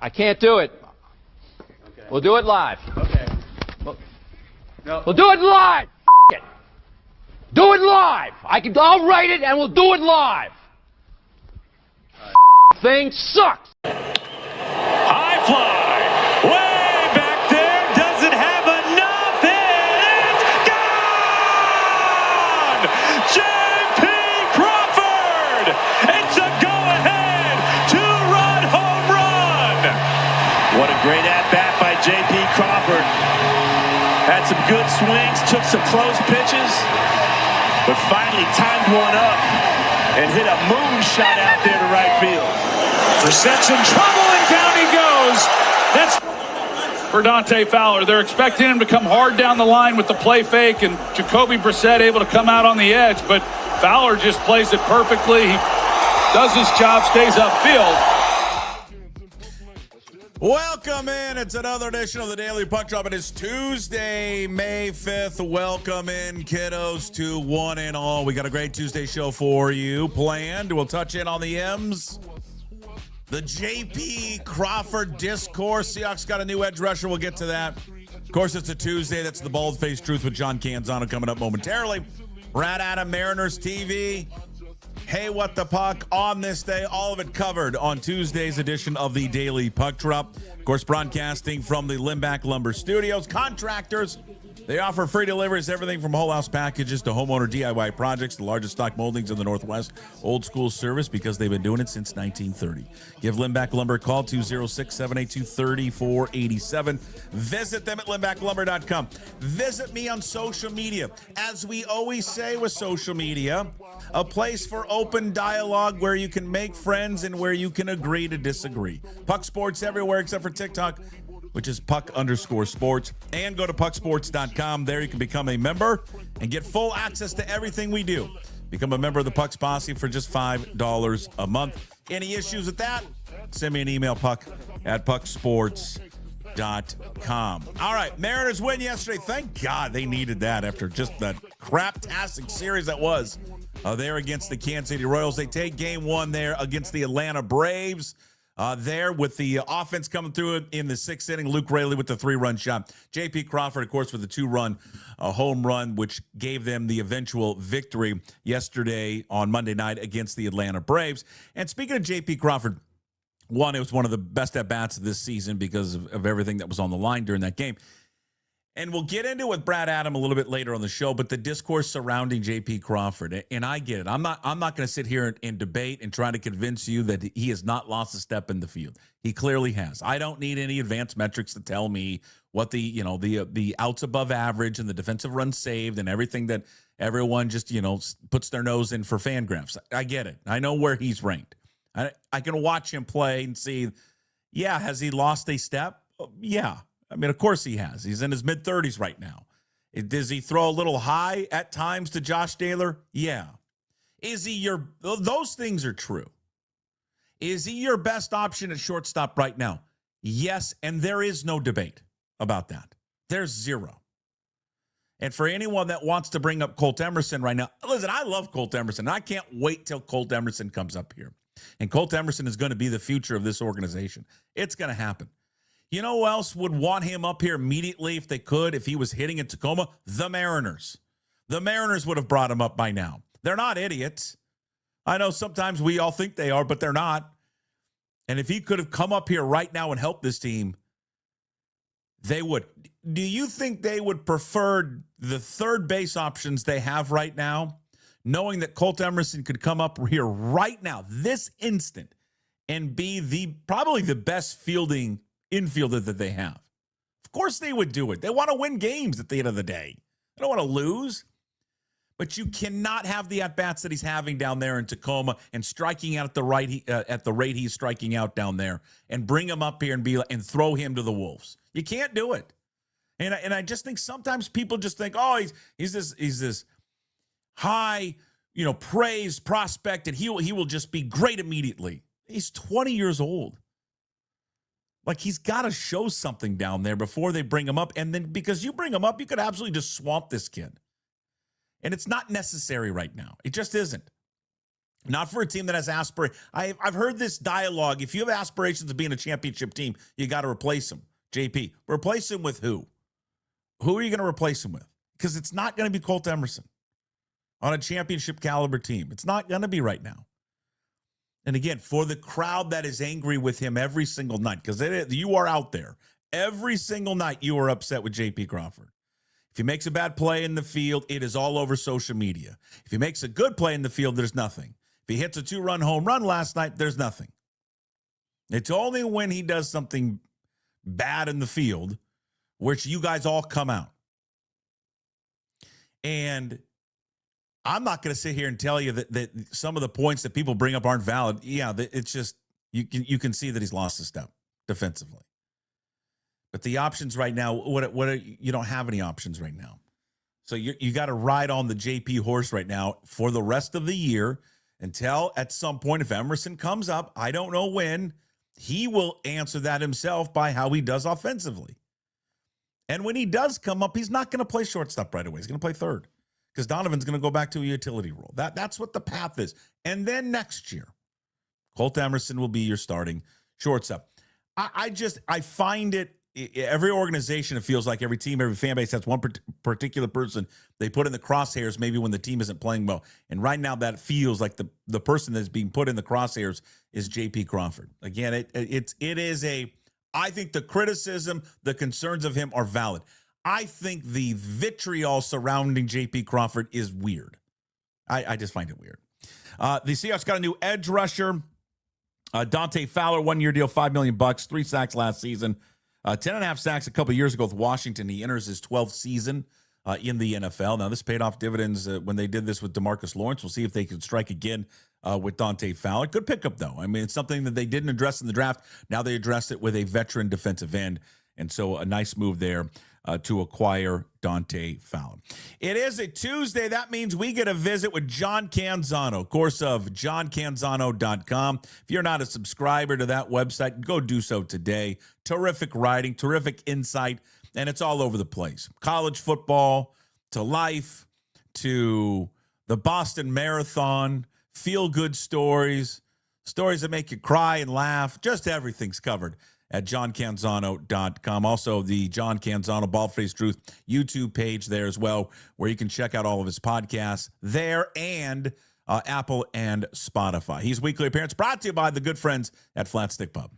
I can't do it. Okay. We'll do it live. Okay. We'll do it live. F*** it. Do it live. I'll write it and we'll do it live. Thing sucks. High fly. Way back there. Doesn't have enough. It's gone. J.P. Crawford. It's a go-ahead two-run home run. What a great at-bat by J.P. Crawford. Had some good swings, took some close pitches, but finally timed one up and hit a moonshot out there to right field. Brissett's in trouble, and down he goes. That's for Dante Fowler. They're expecting him to come hard down the line with the play fake, and Jacoby Brissett able to come out on the edge, but Fowler just plays it perfectly. He does his job, stays upfield. Welcome in. It's another edition of the Daily Puck Drop. It is Tuesday, May 5th. Welcome in, kiddos, to one and all. We got a great Tuesday show for you planned. We'll touch in on the M's. The J.P. Crawford discourse. Seahawks got a new edge rusher. We'll get to that. Of course, it's a Tuesday. That's the bald-faced truth with John Canzano coming up momentarily. Brad Adam, Mariners TV. Hey, what the puck on this day. All of it covered on Tuesday's edition of the Daily Puck Drop. Of course, broadcasting from the Limback Lumber Studios. Contractors, they offer free deliveries, everything from whole house packages to homeowner DIY projects, the largest stock moldings in the Northwest. Old school service because they've been doing it since 1930. Give Limback Lumber a call, 206-782-3487. Visit them at limbacklumber.com. Visit me on social media. As we always say with social media, a place for open dialogue where you can make friends and where you can agree to disagree. Puck Sports everywhere except for TikTok, which is puck_sports. And go to pucksports.com. There you can become a member and get full access to everything we do. Become a member of the Pucks Posse for just $5 a month. Any issues with that? Send me an email, puck@pucksports.com. All right, Mariners win yesterday. Thank God they needed that after just that crap-tastic series that was there against the Kansas City Royals. They take game one there against the Atlanta Braves. There with the offense coming through in the sixth inning. Luke Raley with the 3-run shot. J.P. Crawford, of course, with the 2-run home run, which gave them the eventual victory yesterday on Monday night against the Atlanta Braves. And speaking of J.P. Crawford, it was one of the best at-bats of this season because of everything that was on the line during that game. And we'll get into it with Brad Adam a little bit later on the show, but the discourse surrounding J.P. Crawford, and I get it. I'm not going to sit here and debate and try to convince you that he has not lost a step in the field. He clearly has. I don't need any advanced metrics to tell me what the outs above average and the defensive runs saved and everything that everyone just, puts their nose in for Fangraphs. I get it. I know where he's ranked. I can watch him play and see, has he lost a step? Yeah. I mean, of course he has. He's in his mid-30s right now. Does he throw a little high at times to Josh Taylor? Yeah. Is he those things are true. Is he your best option at shortstop right now? Yes, and there is no debate about that. There's zero. And for anyone that wants to bring up Colt Emerson right now, listen, I love Colt Emerson. I can't wait till Colt Emerson comes up here. And Colt Emerson is going to be the future of this organization. It's going to happen. You know who else would want him up here immediately if they could, if he was hitting in Tacoma? The Mariners. The Mariners would have brought him up by now. They're not idiots. I know sometimes we all think they are, but they're not. And if he could have come up here right now and helped this team, they would. Do you think they would prefer the third base options they have right now, knowing that Colt Emerson could come up here right now, this instant, and be probably the best infielder that they have? Of course they would do it. They want to win games at the end of the day. They don't want to lose. But you cannot have the at-bats that he's having down there in Tacoma and striking out at the rate he's striking out down there and bring him up here and throw him to the Wolves. You can't do it. And I just think sometimes people just think, oh, he's this high, praised prospect and he will just be great immediately. He's 20 years old. Like, he's got to show something down there before they bring him up. And then because you bring him up, you could absolutely just swamp this kid. And it's not necessary right now. It just isn't. Not for a team that has aspirations. I've heard this dialogue. If you have aspirations of being a championship team, you got to replace him. JP, replace him with who? Who are you going to replace him with? Because it's not going to be Colt Emerson on a championship caliber team. It's not going to be right now. And again, for the crowd that is angry with him every single night, because you are out there, every single night you are upset with JP Crawford. If he makes a bad play in the field, it is all over social media. If he makes a good play in the field, there's nothing. If he hits a 2-run home run last night, there's nothing. It's only when he does something bad in the field, which you guys all come out. And I'm not going to sit here and tell you that some of the points that people bring up aren't valid. Yeah, it's just you can see that he's lost a step defensively. But the options right now, you don't have any options right now. So you got to ride on the JP horse right now for the rest of the year until at some point, if Emerson comes up, I don't know when, he will answer that himself by how he does offensively. And when he does come up, he's not going to play shortstop right away. He's going to play third because Donovan's going to go back to a utility role. That's what the path is. And then next year, Colt Emerson will be your starting shortstop. I find it, every organization, it feels like every team, every fan base has one particular person they put in the crosshairs maybe when the team isn't playing well. And right now that feels like the person that's being put in the crosshairs is JP Crawford. Again, it is I think the criticism, the concerns of him are valid. I think the vitriol surrounding JP Crawford is weird. I just find it weird. The Seahawks got a new edge rusher. Dante Fowler, 1-year deal, $5 million, 3 sacks last season. 10.5 sacks a couple of years ago with Washington. He enters his 12th season in the NFL. Now, this paid off dividends when they did this with DeMarcus Lawrence. We'll see if they can strike again with Dante Fowler. Good pickup, though. I mean, it's something that they didn't address in the draft. Now they addressed it with a veteran defensive end. And so a nice move there to acquire Dante Fowler. It is a Tuesday. That means we get a visit with John Canzano, of course, of johncanzano.com. If you're not a subscriber to that website, go do so today. Terrific writing, terrific insight, and it's all over the place. College football to life to the Boston Marathon, feel-good stories, stories that make you cry and laugh. Just everything's covered at johncanzano.com. Also, the John Canzano Bald-Faced Truth YouTube page there as well, where you can check out all of his podcasts there and Apple and Spotify. His weekly appearance brought to you by the good friends at Flat Stick Pub.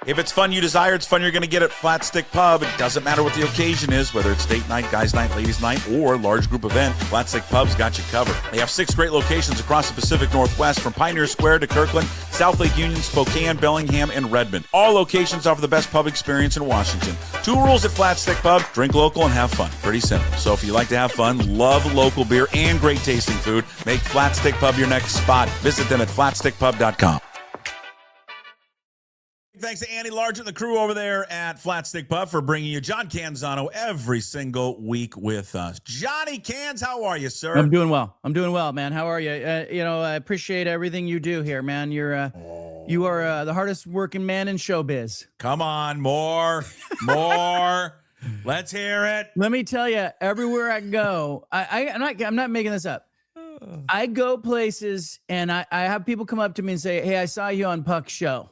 If it's fun you desire, it's fun you're going to get at Flat Stick Pub. It doesn't matter what the occasion is, whether it's date night, guys night, ladies night, or large group event, Flat Stick Pub's got you covered. They have 6 great locations across the Pacific Northwest, from Pioneer Square to Kirkland, South Lake Union, Spokane, Bellingham, and Redmond. All locations offer the best pub experience in Washington. 2 rules at Flat Stick Pub: drink local and have fun. Pretty simple. So if you like to have fun, love local beer, and great tasting food, make Flat Stick Pub your next spot. Visit them at flatstickpub.com. Thanks to Andy Largent and the crew over there at Flat Stick Pub for bringing you John Canzano every single week with us. Johnny Cans, how are you, sir? I'm doing well, man. How are you? I appreciate everything you do here, man. You are the hardest working man in showbiz. Come on, more. Let's hear it. Let me tell you, everywhere I go, I'm not making this up. I go places and I have people come up to me and say, "Hey, I saw you on Puck's show."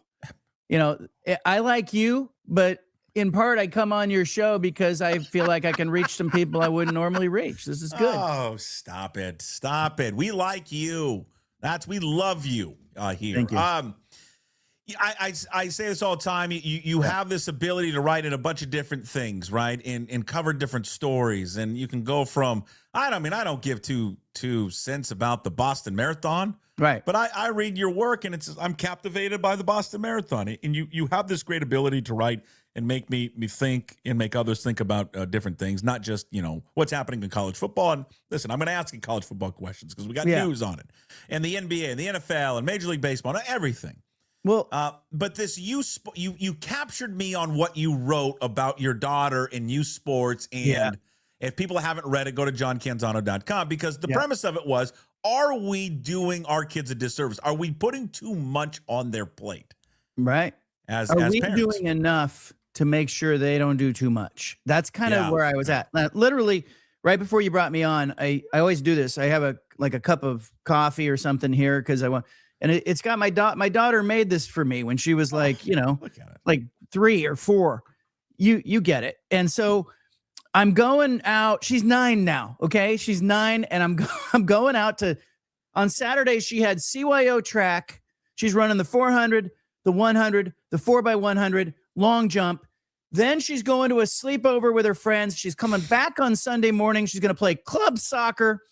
You know, I like you, but in part I come on your show because I feel like I can reach some people I wouldn't normally reach. This is good. Oh, stop it. We like you. We love you here. Thank you. I say this all the time. You have this ability to write in a bunch of different things, right? And cover different stories. And you can go from, I don't give two cents about the Boston Marathon. Right. But I read your work and I'm captivated by the Boston Marathon. And you have this great ability to write and make me think and make others think about different things, not just, what's happening in college football. And listen, I'm going to ask you college football questions because we got news on it. And the NBA and the NFL and Major League Baseball and everything. Well, but this you captured me on what you wrote about your daughter in youth sports. And if people haven't read it, go to johncanzano.com, because the premise of it was, are we doing our kids a disservice? Are we putting too much on their plate? Right. As we parents? Doing enough to make sure they don't do too much? That's kind of where I was at. Literally, right before you brought me on, I always do this. I have like a cup of coffee or something here because I want. And it's got my daughter made this for me when she was like, like 3 or 4. You get it. And so I'm going out. She's 9 now. Okay. She's 9. And I'm going out on Saturday. She had CYO track. She's running the 400, the 100, the 4x100, long jump. Then she's going to a sleepover with her friends. She's coming back on Sunday morning. She's going to play club soccer.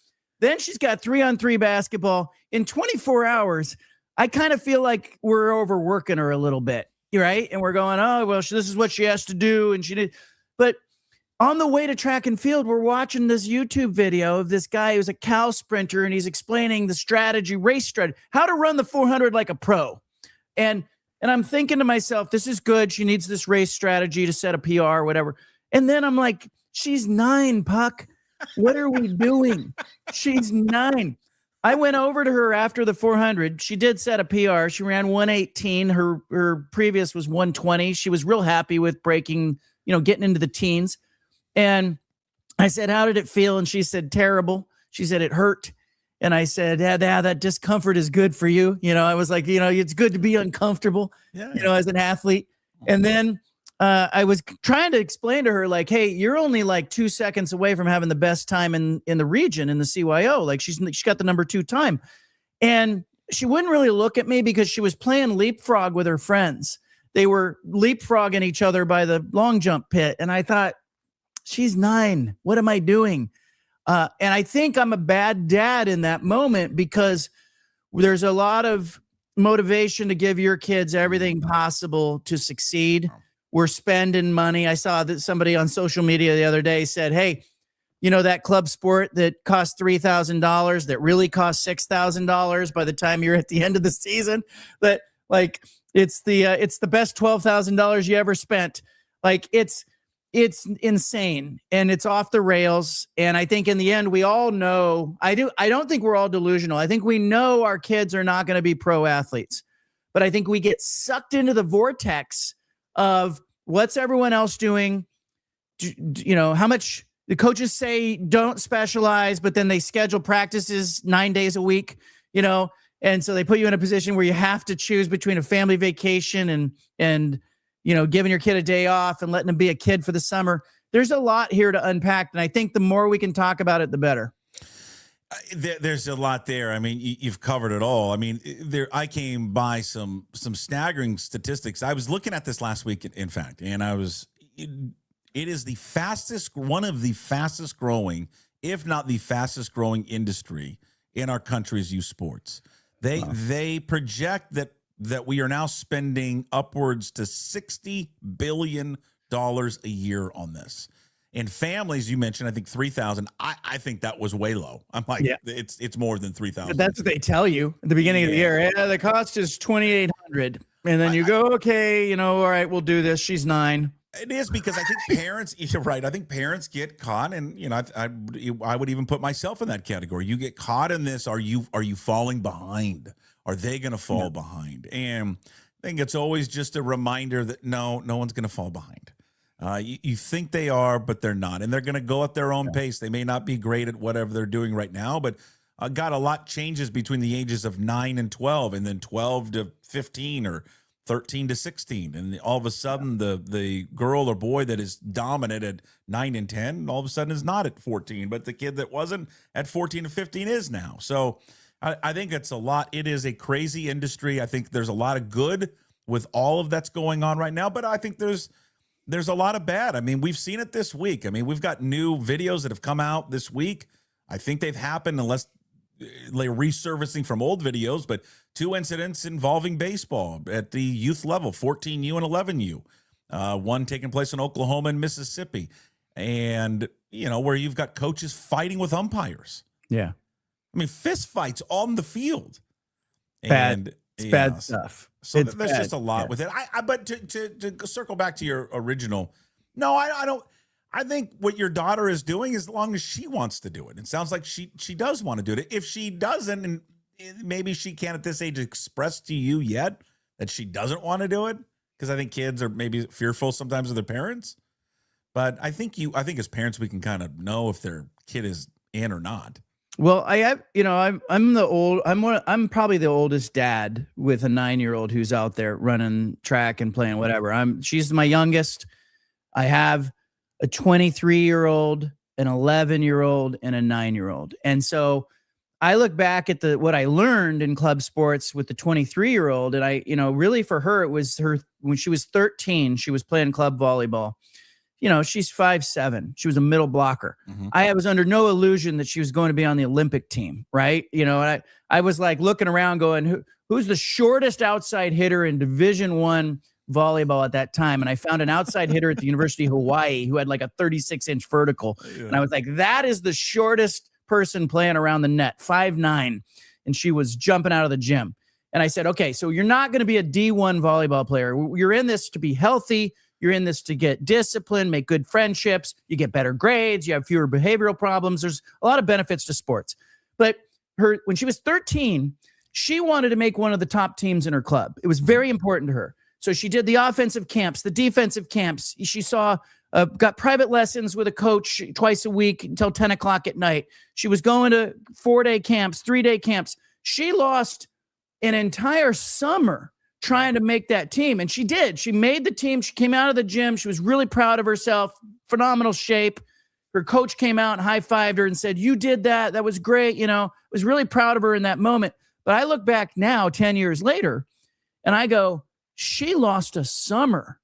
Then she's got 3-on-3 basketball in 24 hours. I kind of feel like we're overworking her a little bit, right? And we're going, oh, well, this is what she has to do. And she did. But on the way to track and field, we're watching this YouTube video of this guy who's a Cal sprinter, and he's explaining the race strategy, how to run the 400 like a pro. And I'm thinking to myself, this is good. She needs this race strategy to set a PR or whatever. And then I'm like, she's 9, Puck. What are we doing? She's 9. I went over to her after the 400. She did set a PR. She ran 118. Her previous was 120. She was real happy with breaking, getting into the teens. And I said, how did it feel? And she said, terrible. She said, it hurt. And I said, yeah, that discomfort is good for you. I was like, it's good to be uncomfortable, as an athlete. And then I was trying to explain to her, like, hey, you're only like 2 seconds away from having the best time in the region in the CYO. Like she got the number 2 time. And she wouldn't really look at me because she was playing leapfrog with her friends. They were leapfrogging each other by the long jump pit. And I thought, she's 9. What am I doing? And I think I'm a bad dad in that moment because there's a lot of motivation to give your kids everything possible to succeed. We're spending money. I saw that somebody on social media the other day said, hey, that club sport that costs $3,000 that really costs $6,000 by the time you're at the end of the season, that like it's the best $12,000 you ever spent. Like it's insane and it's off the rails. And I think in the end, we all know, I don't think we're all delusional. I think we know our kids are not going to be pro athletes, but I think we get sucked into the vortex of what's everyone else doing. How much the coaches say don't specialize, but then they schedule practices 9 days a week, and so they put you in a position where you have to choose between a family vacation and giving your kid a day off and letting them be a kid for the summer. There's a lot here to unpack. And I think the more we can talk about it, the better. There's a lot there. I mean, you've covered it all. I mean, I came by some staggering statistics. I was looking at this last week, in fact, and it is one of the fastest growing, if not the fastest growing industry in our country's youth sports. They project that we are now spending upwards to $60 billion a year on this. In families, you mentioned, I think 3,000. I think that was way low. I'm like, it's more than 3,000. That's what they tell you at the beginning of the year. Yeah, the cost is $2,800, and then you go, okay, all right, we'll do this. She's 9. It is because I think parents, you're right. I think parents get caught, and I would even put myself in that category. You get caught in this. Are you falling behind? Are they going to fall behind? And I think it's always just a reminder that no one's going to fall behind. You think they are, but they're not. And they're going to go at their own pace. They may not be great at whatever they're doing right now, but got a lot changes between the ages of 9 and 12, and then 12 to 15 or 13 to 16. And all of a sudden, the girl or boy that is dominant at 9 and 10, all of a sudden is not at 14. But the kid that wasn't at 14 and 15 is now. So I think it's a lot. It is a crazy industry. I think there's a lot of good with all of that's going on right now, but I think there's a lot of bad. I mean, we've seen it this week. I mean, we've got new videos that have come out this week. I think they've happened unless they're resurfacing from old videos, but 2 incidents involving baseball at the youth level, 14U and 11U. One taking place in Oklahoma and Mississippi. And, where you've got coaches fighting with umpires. Yeah. I mean, fist fights on the field. Bad. It's bad stuff. So there's just a lot with it. But to circle back to your original, no, I don't. I think what your daughter is doing, as long as she wants to do it, it sounds like she does want to do it. If she doesn't, and maybe she can't at this age express to you yet that she doesn't want to do it, because I think kids are maybe fearful sometimes of their parents. But I think as parents, we can kind of know if their kid is in or not. Well, I have, I'm probably the oldest dad with a 9-year-old who's out there running track and playing whatever. She's my youngest. I have a 23-year-old, an 11-year-old, and a 9-year-old. And so I look back at what I learned in club sports with the 23-year-old, and really for her, it was when she was 13, she was playing club volleyball. She's 5'7". She was a middle blocker. Mm-hmm. I was under no illusion that she was going to be on the Olympic team, right? And I was like looking around going, who's the shortest outside hitter in Division I volleyball at that time? And I found an outside hitter at the University of Hawaii who had like a 36-inch vertical. Yeah. And I was like, that is the shortest person playing around the net, 5'9". And she was jumping out of the gym. And I said, okay, so you're not going to be a D1 volleyball player. You're in this to be healthy. You're in this to get discipline, make good friendships. You get better grades. You have fewer behavioral problems. There's a lot of benefits to sports. But when she was 13, she wanted to make one of the top teams in her club. It was very important to her. So she did the offensive camps, the defensive camps. She got private lessons with a coach twice a week until 10 o'clock at night. She was going to 4-day camps, 3-day camps. She lost an entire summer trying to make that team. And she did. She made the team. She came out of the gym. She was really proud of herself. Phenomenal shape. Her coach came out and high-fived her and said, you did that. That was great. Was really proud of her in that moment. But I look back now, 10 years later, and I go, she lost a summer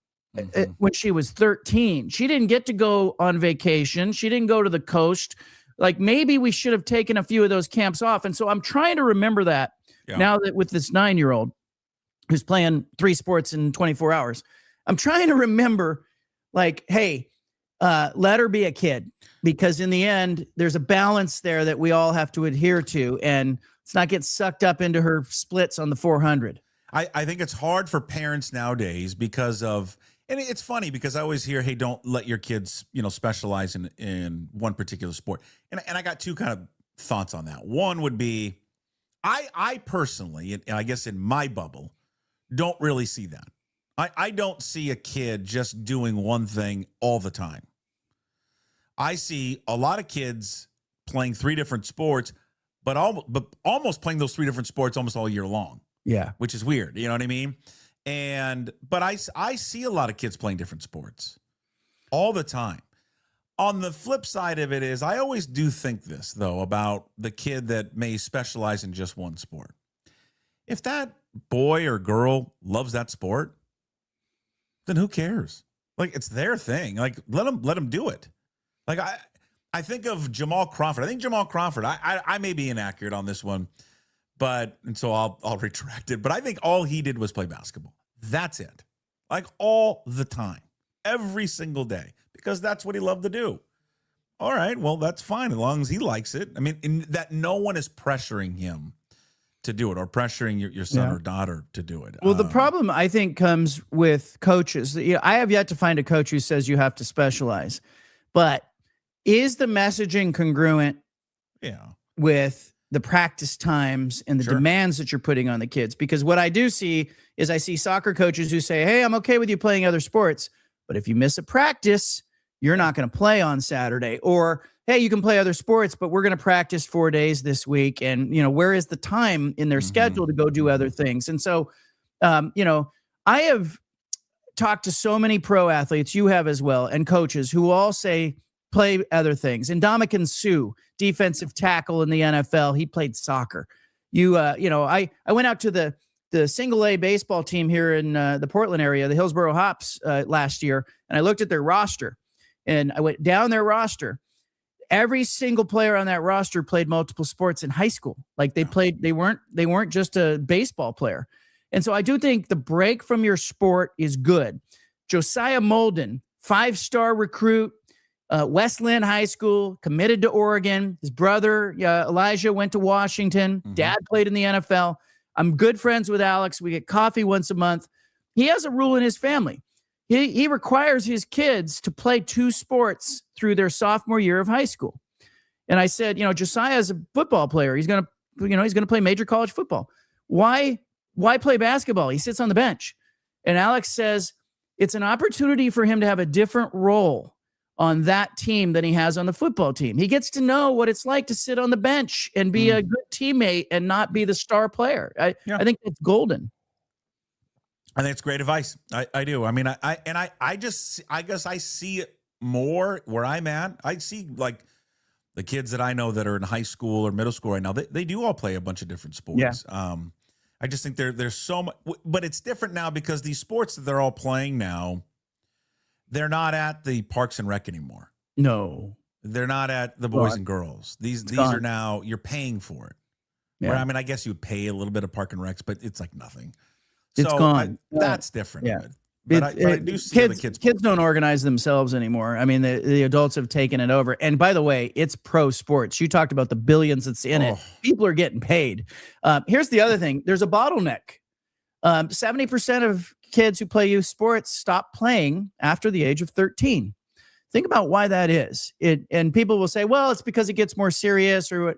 when she was 13. She didn't get to go on vacation. She didn't go to the coast. Like maybe we should have taken a few of those camps off. And so I'm trying to remember that now that with this 9-year-old who's playing 3 sports in 24 hours, I'm trying to remember like, hey, let her be a kid, because in the end, there's a balance there that we all have to adhere to, and let's not get sucked up into her splits on the 400. I think it's hard for parents nowadays because of, and it's funny because I always hear, hey, don't let your kids, specialize in one particular sport. And I got two kind of thoughts on that. One would be, I personally, and I guess in my bubble, don't really see that. I don't see a kid just doing one thing all the time. I see a lot of kids playing 3 different sports, but almost playing those 3 different sports almost all year long. Yeah. Which is weird. You know what I mean? But I see a lot of kids playing different sports all the time. On the flip side of it is, I always do think this, though, about the kid that may specialize in just one sport. If that boy or girl loves that sport, then who cares? Like, it's their thing. Like, let them do it. Like, I think of Jamal Crawford. I think Jamal Crawford, I may be inaccurate on this one, and so I'll retract it. But I think all he did was play basketball. That's it. Like, all the time, every single day, because that's what he loved to do. All right, well, that's fine as long as he likes it. I mean, that no one is pressuring him to do it, or pressuring your son or daughter to do it. Well, the problem, I think, comes with coaches. I have yet to find a coach who says you have to specialize. But is the messaging congruent with the practice times and the demands that you're putting on the kids? Because what I do see is I see soccer coaches who say, hey, I'm okay with you playing other sports, but if you miss a practice, you're not going to play on Saturday. Or, hey, you can play other sports, but we're going to practice 4 days this week. And, where is the time in their schedule to go do other things? And so, I have talked to so many pro athletes, you have as well, and coaches who all say play other things. And Ndamukong Suh, defensive tackle in the NFL, he played soccer. I went out to the single A baseball team here in the Portland area, the Hillsboro Hops, last year, and I looked at their roster, and I went down their roster. Every single player on that roster played multiple sports in high school. Like they weren't just a baseball player. And so I do think the break from your sport is good. Josiah Molden, 5-star recruit, West Lynn High School, committed to Oregon. His brother, Elijah, went to Washington. Dad played in the NFL. I'm good friends with Alex. We get coffee once a month. He has a rule in his family. He requires his kids to play 2 sports through their sophomore year of high school. And I said, Josiah is a football player. He's going to play major college football. Why play basketball? He sits on the bench. And Alex says it's an opportunity for him to have a different role on that team than he has on the football team. He gets to know what it's like to sit on the bench and be a good teammate and not be the star player. I think that's golden. I think it's great advice. I do. I mean, I guess I see it more where I'm at. I see like the kids that I know that are in high school or middle school right now, they do all play a bunch of different sports. Yeah. I just think there's so much, but it's different now because these sports that they're all playing now, they're not at the Parks and Rec anymore. No, they're not at the Boys and Girls. These are now, you're paying for it. Yeah. Where, I mean, I guess you would pay a little bit of Park and Recs, but it's like nothing. It's gone. That's different. Yeah. But I do see the kids don't organize themselves anymore. I mean, the adults have taken it over. And by the way, it's pro sports. You talked about the billions that's in it. People are getting paid. Here's the other thing. There's a bottleneck. 70% of kids who play youth sports stop playing after the age of 13. Think about why that is. And people will say, well, it's because it gets more serious or what.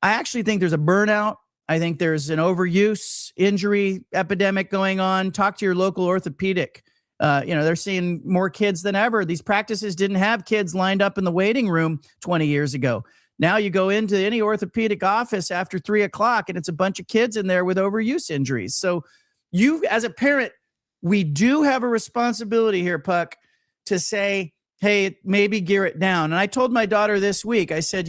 I actually think there's a burnout. I think there's an overuse injury epidemic going on. Talk to your local orthopedic. They're seeing more kids than ever. These practices didn't have kids lined up in the waiting room 20 years ago. Now you go into any orthopedic office after 3:00 and it's a bunch of kids in there with overuse injuries. So you, as a parent, we do have a responsibility here, Puck, to say, hey, maybe gear it down. And I told my daughter this week, I said,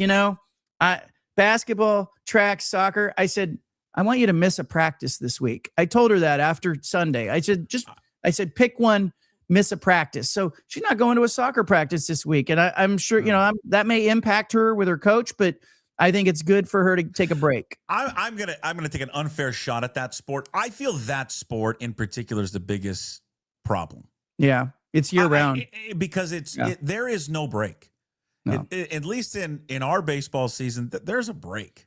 basketball, track, soccer. I said, I want you to miss a practice this week. I told her that after Sunday. I said, pick one, miss a practice. So she's not going to a soccer practice this week. And I'm sure, that may impact her with her coach, but I think it's good for her to take a break. I'm gonna take an unfair shot at that sport. I feel that sport in particular is the biggest problem. Yeah, it's year round because there is no break. No. At least in our baseball season, there's a break.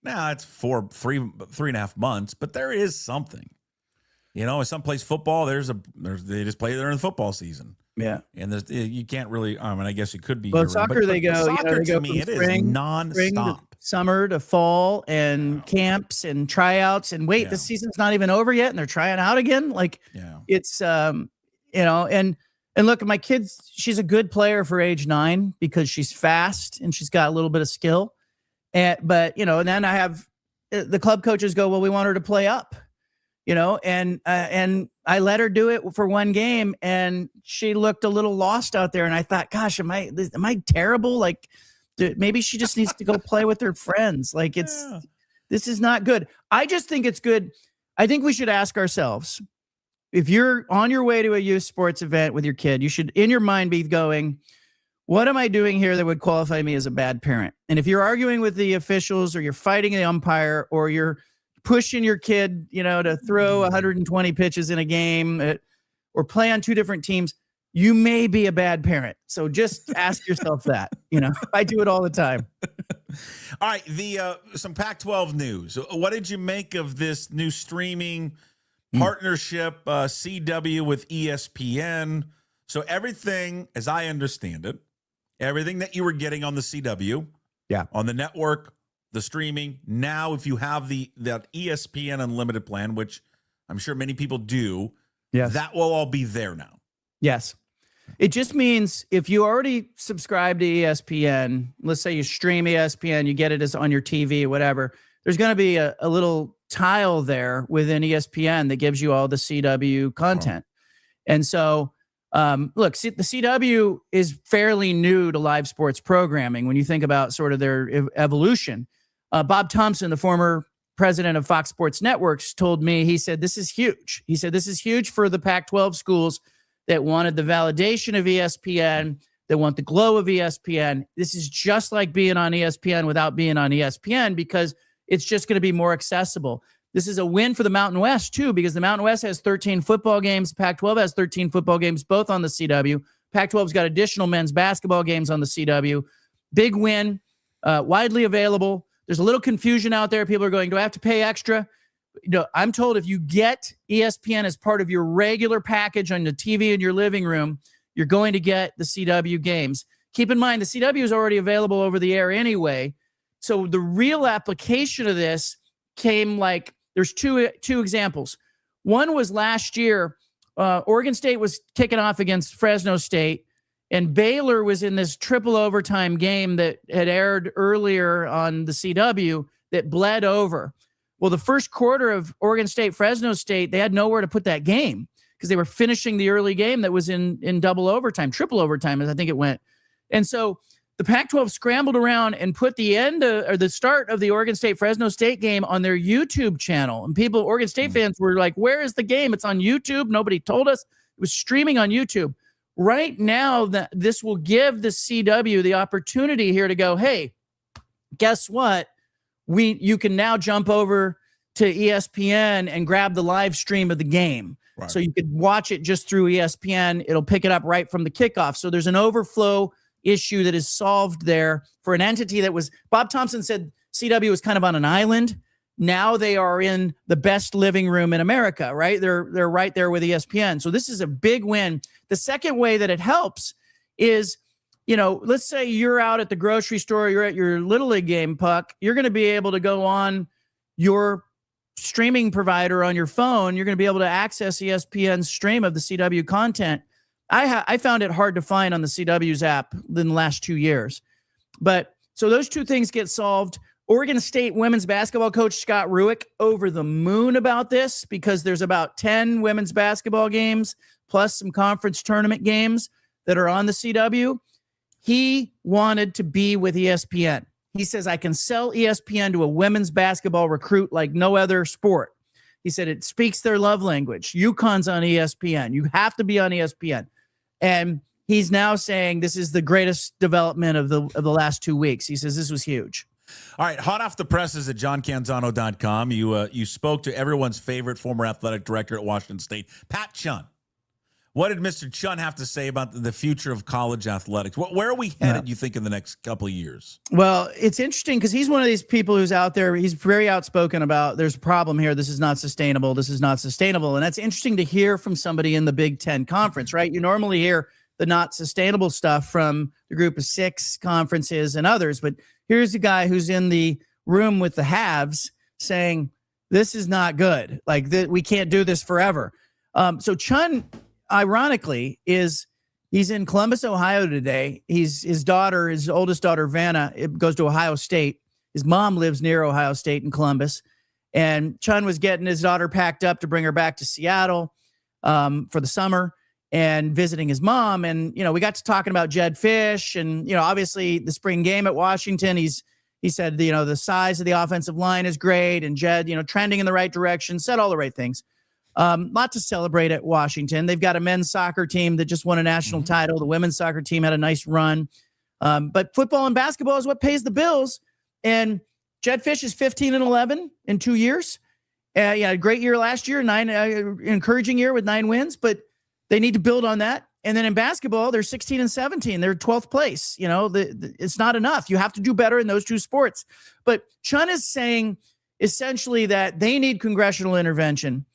Now it's 3.5 months, but there is something. Some plays football. They just play during the football season. Yeah, and you can't really. I mean, I guess it could be. Well, soccer they go. Soccer to me, it is nonstop. Summer to fall and camps and tryouts and the season's not even over yet and they're trying out again. It's and look, my kids, she's a good player for age 9 because she's fast and she's got a little bit of skill. And then I have the club coaches go, well, we want her to play up, and I let her do it for one game and she looked a little lost out there. And I thought, gosh, am I terrible? Like, maybe she just needs to go play with her friends. Like this is not good. I just think it's good. I think we should ask ourselves, if you're on your way to a youth sports event with your kid, you should, in your mind, be going, what am I doing here that would qualify me as a bad parent? And if you're arguing with the officials or you're fighting the umpire or you're pushing your kid, to throw 120 pitches in a game or play on 2 different teams, you may be a bad parent. So just ask yourself that. I do it all the time. All right. Some Pac-12 news. What did you make of this new streaming partnership, CW with ESPN? So everything, as I understand it, everything that you were getting on the CW, on the network, the streaming, now if you have that ESPN Unlimited plan, which I'm sure many people do, that will all be there now. Yes. It just means if you already subscribe to ESPN, let's say you stream ESPN, you get it as on your TV, whatever, there's going to be a little tile there within ESPN that gives you all the CW content. And so, look, the CW is fairly new to live sports programming when you think about sort of their evolution. Bob Thompson, the former president of Fox Sports Networks, told me, he said, this is huge. He said, this is huge for the Pac-12 schools that wanted the validation of ESPN, that want the glow of ESPN. This is just like being on ESPN without being on ESPN because it's just going to be more accessible. This is a win for the Mountain West, too, because the Mountain West has 13 football games. Pac-12 has 13 football games, both on the CW. Pac-12's got additional men's basketball games on the CW. Big win, widely available. There's a little confusion out there. People are going, do I have to pay extra? I'm told if you get ESPN as part of your regular package on the TV in your living room, you're going to get the CW games. Keep in mind, the CW is already available over the air anyway. So the real application of this came there's two examples. One was last year, Oregon State was kicking off against Fresno State, And Baylor was in this triple overtime game that had aired earlier on the CW that bled over. Well, the first quarter of Oregon State, Fresno State, they had nowhere to put that game because they were finishing the early game that was in double overtime, triple overtime, as I think it went. And so the Pac-12 scrambled around and put the end or the start of the Oregon State Fresno State game on their YouTube channel. And people, Oregon State fans were like, where is the game? It's on YouTube. Nobody told us. It was streaming on YouTube. Right now, this will give the CW the opportunity here to go, hey, guess what? You can now jump over to ESPN and grab the live stream of the game. Right. So you could watch it just through ESPN. It'll pick it up right from the kickoff. So there's an overflow issue that is solved there for an entity that was, Bob Thompson said CW was kind of on an island. Now they are in the best living room in America, right? They're right there with ESPN. So this is a big win. The second way that it helps is, let's say you're out at the grocery store, you're at your Little League game, Puck. You're going to be able to go on your streaming provider on your phone. You're going to be able to access ESPN's stream of the CW content. I found it hard to find on the CW's app in the last 2 years. But so those two things get solved. Oregon State women's basketball coach Scott Ruick over the moon about this because there's about 10 women's basketball games plus some conference tournament games that are on the CW. He wanted to be with ESPN. He says, I can sell ESPN to a women's basketball recruit like no other sport. He said, it speaks their love language. UConn's on ESPN. You have to be on ESPN. And he's now saying this is the greatest development of the last 2 weeks. He says this was huge. All right, hot off the presses at johncanzano.com. You spoke to everyone's favorite former athletic director at Washington State, Pat Chun. What did Mr. Chun have to say about the future of college athletics? Where are we headed, you think, in the next couple of years? Well, it's interesting because he's one of these people who's out there. He's very outspoken about there's a problem here. This is not sustainable. This is not sustainable. And that's interesting to hear from somebody in the Big Ten Conference, right? You normally hear the not sustainable stuff from the group of 6 conferences and others. But here's a guy who's in the room with the haves saying, this is not good. Like, we can't do this forever. So Chun, ironically, he's in Columbus, Ohio today. His oldest daughter, Vanna, goes to Ohio State. His mom lives near Ohio State in Columbus. And Chun was getting his daughter packed up to bring her back to Seattle for the summer and visiting his mom. And, we got to talking about Jed Fish and, obviously the spring game at Washington. He said, the size of the offensive line is great. And Jed, trending in the right direction, said all the right things. Lot to celebrate at Washington. They've got a men's soccer team that just won a national title. The women's soccer team had a nice run. But football and basketball is what pays the bills. And Jed Fish is 15-11 in 2 years. A great year last year, encouraging year with 9 wins, but they need to build on that. And then in basketball, they're 16-17. They're 12th place. It's not enough. You have to do better in those 2 sports. But Chun is saying essentially that they need congressional intervention.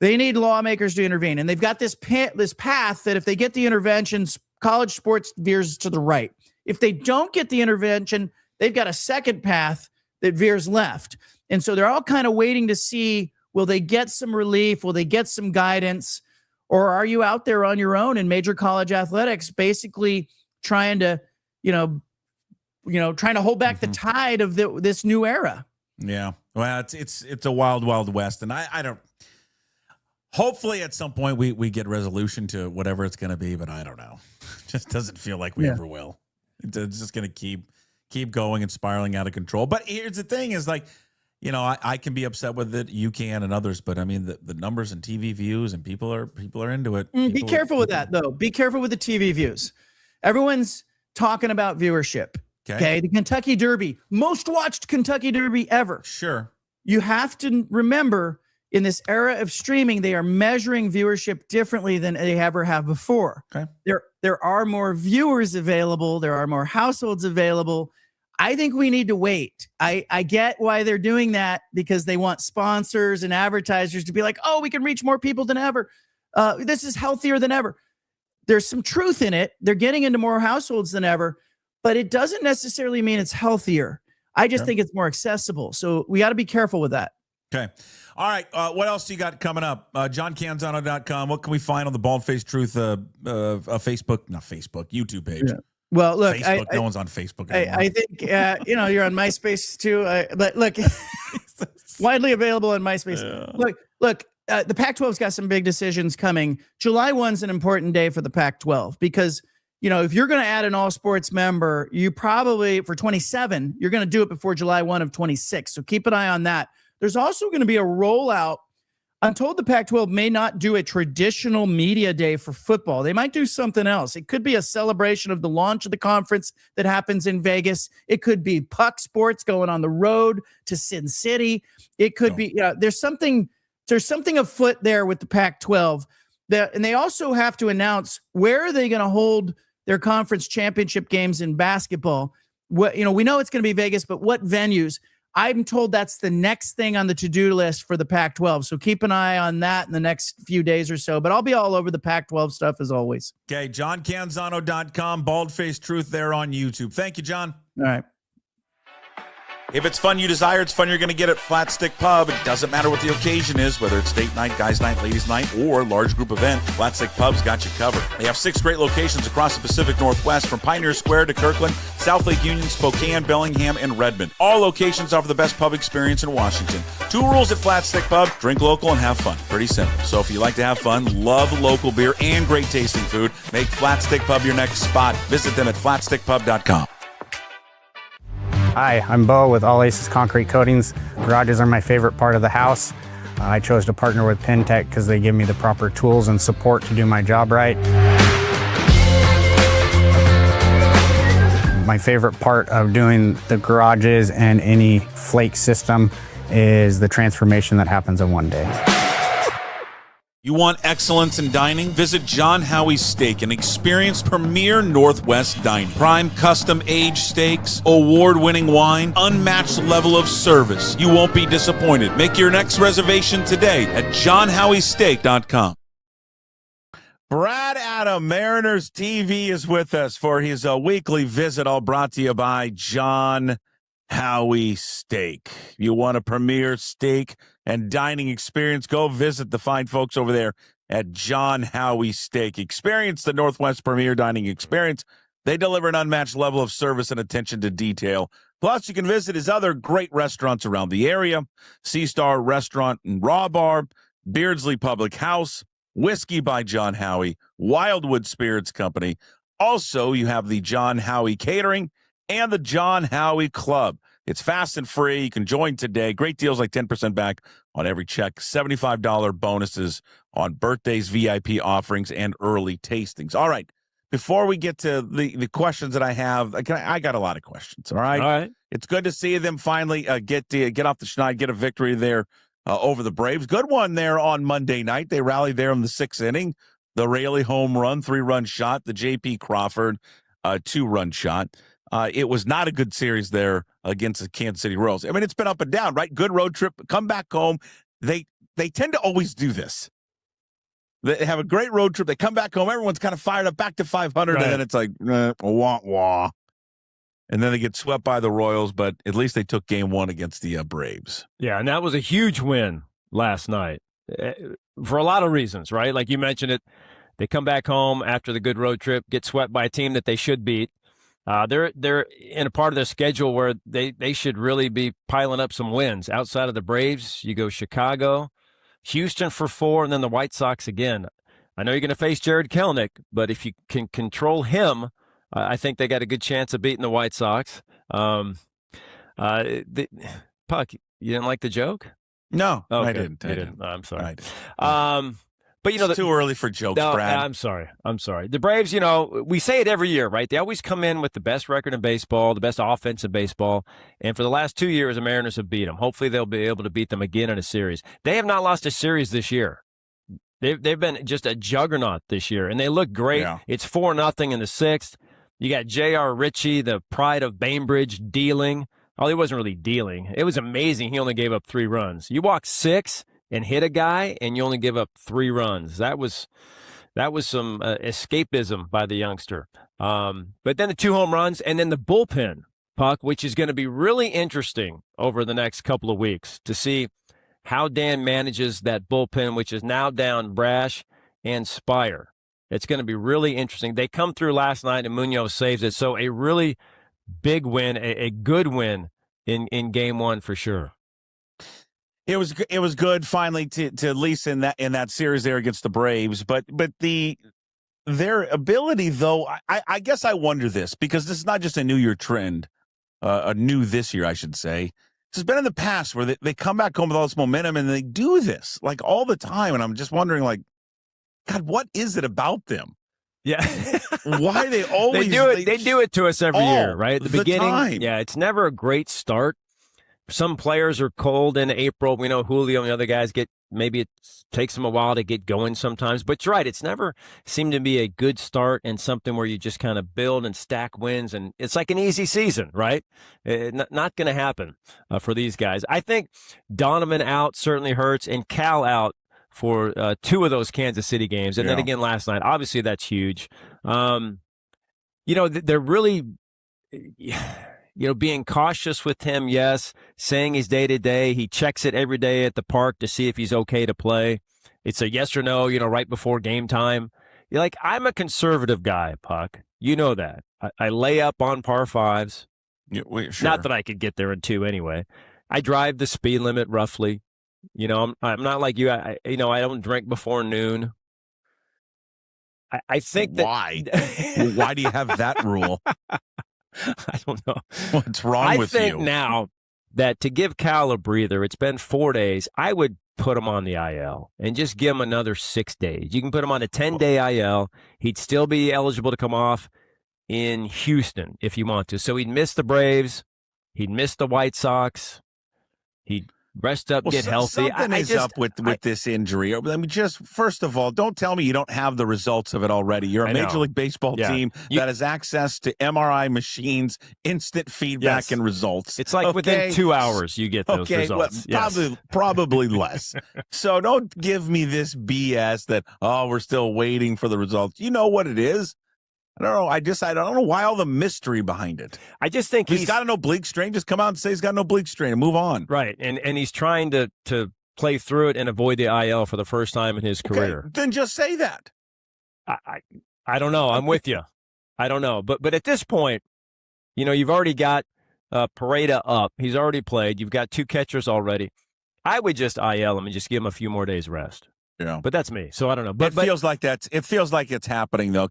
They need lawmakers to intervene. And they've got this path that if they get the interventions, college sports veers to the right. If they don't get the intervention, they've got a second path that veers left. And so they're all kind of waiting to see, will they get some relief? Will they get some guidance? Or are you out there on your own in major college athletics, basically trying to, trying to hold back the tide of this new era? Yeah. Well, it's a wild, wild west. And I don't, hopefully at some point we get resolution to whatever it's going to be, but I don't know. It just doesn't feel like we ever will. It's just going to keep going and spiraling out of control. But here's the thing is like, I can be upset with it. You can and others, but I mean the numbers and TV views and people are into it. Be careful with that though. Be careful with the TV views. Everyone's talking about viewership. Okay. The Kentucky Derby, most watched Kentucky Derby ever. Sure. You have to remember in this era of streaming, they are measuring viewership differently than they ever have before. Okay. There are more viewers available. There are more households available. I think we need to wait. I get why they're doing that because they want sponsors and advertisers to be like, oh, we can reach more people than ever. This is healthier than ever. There's some truth in it. They're getting into more households than ever, but it doesn't necessarily mean it's healthier. I just think it's more accessible. So we got to be careful with that. Okay. All right. What else do you got coming up? JohnCanzano.com. What can we find on the Bald Face Truth YouTube page? Yeah. Well, look, Facebook, no one's on Facebook anymore. I think, you're on MySpace too. But look, widely available on MySpace. Yeah. Look, the Pac-12's got some big decisions coming. July 1's an important day for the Pac-12 because, if you're going to add an all sports member, you probably for 27, you're going to do it before July 1 of 26. So keep an eye on that. There's also going to be a rollout. I'm told the Pac-12 may not do a traditional media day for football. They might do something else. It could be a celebration of the launch of the conference that happens in Vegas. It could be Puck Sports going on the road to Sin City. It could be, there's something afoot there with the Pac-12. And they also have to announce where are they going to hold their conference championship games in basketball. We know it's going to be Vegas, but what venues? I'm told that's the next thing on the to-do list for the Pac-12. So keep an eye on that in the next few days or so. But I'll be all over the Pac-12 stuff as always. Okay, JohnCanzano.com, Bald-Faced Truth there on YouTube. Thank you, John. All right. If it's fun you desire, it's fun you're going to get at Flat Stick Pub. It doesn't matter what the occasion is, whether it's date night, guys night, ladies night, or large group event, Flat Stick Pub's got you covered. They have 6 great locations across the Pacific Northwest, from Pioneer Square to Kirkland, South Lake Union, Spokane, Bellingham, and Redmond. All locations offer the best pub experience in Washington. 2 rules at Flat Stick Pub: drink local and have fun. Pretty simple. So if you like to have fun, love local beer, and great tasting food, make Flat Stick Pub your next spot. Visit them at flatstickpub.com. Hi, I'm Bo with All Aces Concrete Coatings. Garages are my favorite part of the house. I chose to partner with Pentech because they give me the proper tools and support to do my job right. My favorite part of doing the garages and any flake system is the transformation that happens in one day. You want excellence in dining? Visit John Howie's Steak, an experienced premier Northwest dining. Prime custom aged steaks, award-winning wine, unmatched level of service. You won't be disappointed. Make your next reservation today at johnhowiesteak.com. Brad Adam, Mariners TV, is with us for his weekly visit, all brought to you by John Howie Steak. You want a premier steak and dining experience? Go visit the fine folks over there at John Howie Steak. Experience the Northwest premier dining experience. They deliver an unmatched level of service and attention to detail. Plus, you can visit his other great restaurants around the area: Sea Star Restaurant and Raw Bar, Beardsley Public House, Whiskey by John Howie, Wildwood Spirits Company. Also, you have the John Howie Catering and the John Howie Club. It's fast and free. You can join today. Great deals like 10% back on every check, $75 bonuses on birthdays, VIP offerings, and early tastings. All right. Before we get to the questions that I have, I got a lot of questions. All right. All right. It's good to see them finally get off the schneid, get a victory there over the Braves. Good one there on Monday night. They rallied there in the 6th inning. The Raleigh home run, 3-run shot. The J.P. Crawford 2-run shot. It was not a good series there against the Kansas City Royals. I mean, it's been up and down, right? Good road trip, come back home. They tend to always do this. They have a great road trip. They come back home. Everyone's kind of fired up, back to 500, right. And then it's like, wah, wah. And then they get swept by the Royals, but at least they took game 1 against the Braves. Yeah, and that was a huge win last night for a lot of reasons, right? Like you mentioned it, they come back home after the good road trip, get swept by a team that they should beat. They're in a part of their schedule where they should really be piling up some wins. Outside of the Braves, you go Chicago, Houston for 4, and then the White Sox again. I know you're going to face Jared Kelenic, but if you can control him, I think they got a good chance of beating the White Sox. Puck, you didn't like the joke? No, okay. I didn't. Oh, I'm sorry. But, it's too early for jokes, Brad. I'm sorry. The Braves, we say it every year, right? They always come in with the best record in baseball, the best offense in baseball. And for the last 2 years, the Mariners have beat them. Hopefully, they'll be able to beat them again in a series. They have not lost a series this year. They've been just a juggernaut this year, and they look great. Yeah. It's 4-0 in the 6th. You got J.R. Ritchie, the pride of Bainbridge, dealing. Oh, he wasn't really dealing. It was amazing. He only gave up 3 runs. You walk 6 and hit a guy, and you only give up 3 runs. That was some escapism by the youngster. But then the 2 home runs, and then the bullpen, Puck, which is going to be really interesting over the next couple of weeks to see how Dan manages that bullpen, which is now down Brash and Speier. It's going to be really interesting. They come through last night and Munoz saves it. So a really big win, a good win in game one for sure. It was good finally to at least in that series there against the Braves, but their ability though, I guess I wonder this because this is not just a New Year trend, a new this year I should say. This has been in the past where they come back home with all this momentum and they do this like all the time, and I'm just wondering like, God, what is it about them? Yeah. Why they always they do it to us every year, right? At the beginning. Time. Yeah, it's never a great start. Some players are cold in April. We know Julio and the other guys maybe it takes them a while to get going sometimes. But you're right, it's never seemed to be a good start and something where you just kind of build and stack wins. And it's like an easy season, right? Not going to happen for these guys. I think Donovan out certainly hurts and Cal out for two of those Kansas City games. And then again last night. Obviously, that's huge. They're really being cautious with him, yes, saying he's day-to-day. He checks it every day at the park to see if he's okay to play. It's a yes or no, right before game time. You're like, I'm a conservative guy, Puck. You know that. I lay up on par fives. Yeah, sure. Not that I could get there in two anyway. I drive the speed limit roughly. I'm not like you. I don't drink before noon. I think that. Why? Why do you have that rule? I don't know. What's wrong with you? I think now that to give Cal a breather, it's been 4 days, I would put him on the IL and just give him another 6 days. You can put him on a 10-day IL. He'd still be eligible to come off in Houston if you want to. So he'd miss the Braves. He'd miss the White Sox. He'd rest up, get healthy. Something is up with this injury. I mean, just first of all, don't tell me you don't have the results of it already. You're a Major League Baseball team that has access to MRI machines, instant feedback and results. It's like within 2 hours you get those results. Well, probably less. So don't give me this BS that, we're still waiting for the results. You know what it is. I don't know. I don't know why all the mystery behind it. I just think he's got an oblique strain. Just come out and say he's got an oblique strain and move on. Right. And he's trying to play through it and avoid the IL for the first time in his career. Then just say that. I don't know. I'm with you. I don't know. But at this point, you've already got Pareda up. He's already played. You've got two catchers already. I would just IL him and just give him a few more days rest. Yeah, but that's me. So I don't know. But it feels like it's happening though.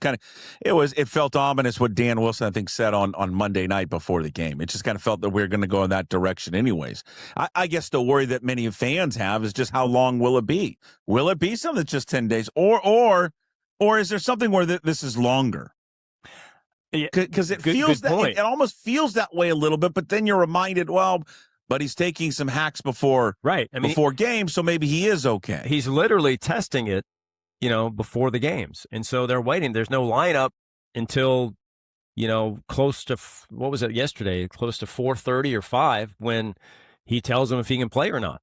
It felt ominous what Dan Wilson I think said on Monday night before the game. It just kind of felt that we're going to go in that direction anyways. I guess the worry that many fans have is just how long will it be? Will it be something that's just 10 days, or is there something where this is longer? Because it almost feels that way a little bit. But then you're reminded, but he's taking some hacks before games, so maybe he is okay. He's literally testing it, before the games. And so they're waiting. There's no lineup until, close to, what was it yesterday, close to 4:30 or 5 when he tells them if he can play or not.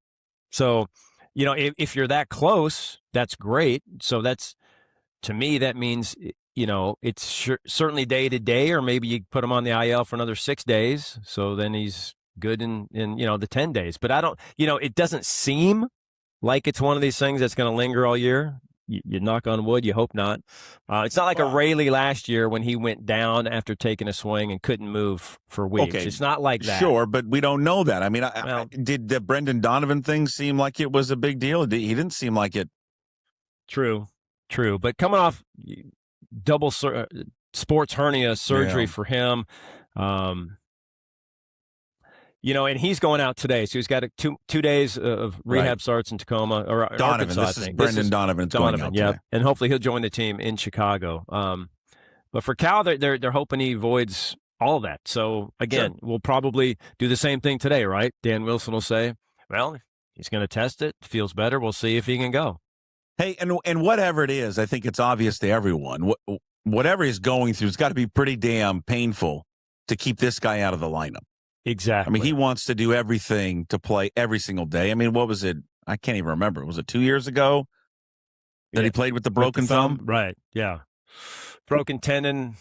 So, if you're that close, that's great. So to me, that means, it's certainly day to day, or maybe you put him on the IL for another 6 days. So then he's good in the 10 days. But I don't, it doesn't seem like it's one of these things that's going to linger all year. You knock on wood, you hope not. It's not like a Raleigh last year when he went down after taking a swing and couldn't move for weeks. Okay, it's not like that. Sure, but we don't know that. I mean, did the Brendan Donovan thing seem like it was a big deal? He didn't seem like it. True. But coming off double sports hernia surgery for him, and he's going out today, so he's got two days of rehab starts in Tacoma or Donovan. Arkansas, this is Brendan Donovan. Going out today. And hopefully he'll join the team in Chicago. But for Cal, they're hoping he avoids all of that. So again, we'll probably do the same thing today, right? Dan Wilson will say, "Well, he's going to test it. Feels better. We'll see if he can go." Hey, and whatever it is, I think it's obvious to everyone. Whatever he's going through, it's got to be pretty damn painful to keep this guy out of the lineup. Exactly. I mean, he wants to do everything to play every single day. I mean, what was it? I can't even remember. Was it 2 years ago that he played with the broken thumb? Right. Yeah. broken tendon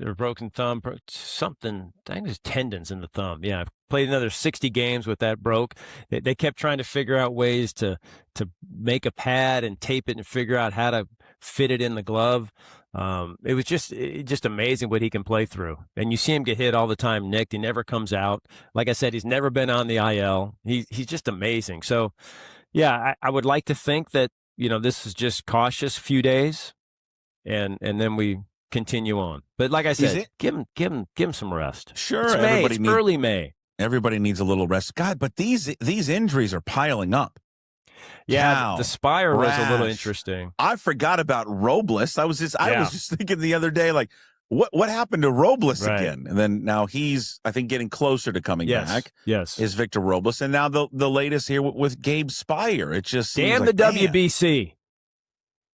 or broken thumb, something. I think there's tendons in the thumb. Yeah, played another 60 games with that broke. They kept trying to figure out ways to make a pad and tape it and figure out how to fit it in the glove. It was just amazing what he can play through. And you see him get hit all the time, nicked. He never comes out. Like I said, he's never been on the IL. He's just amazing. So, yeah, I would like to think that, this is just cautious few days, and then we continue on. But like I said, give him some rest. Sure, it's May. It's early May. Everybody needs a little rest. God, but these injuries are piling up. Yeah, Cal, the Speier was a little interesting. I forgot about Robles. I was just thinking the other day, like, what happened to Robles again? And then now he's, I think, getting closer to coming back. Yes, is Victor Robles, and now the latest here with Gabe Speier. It just seems damn like, the WBC.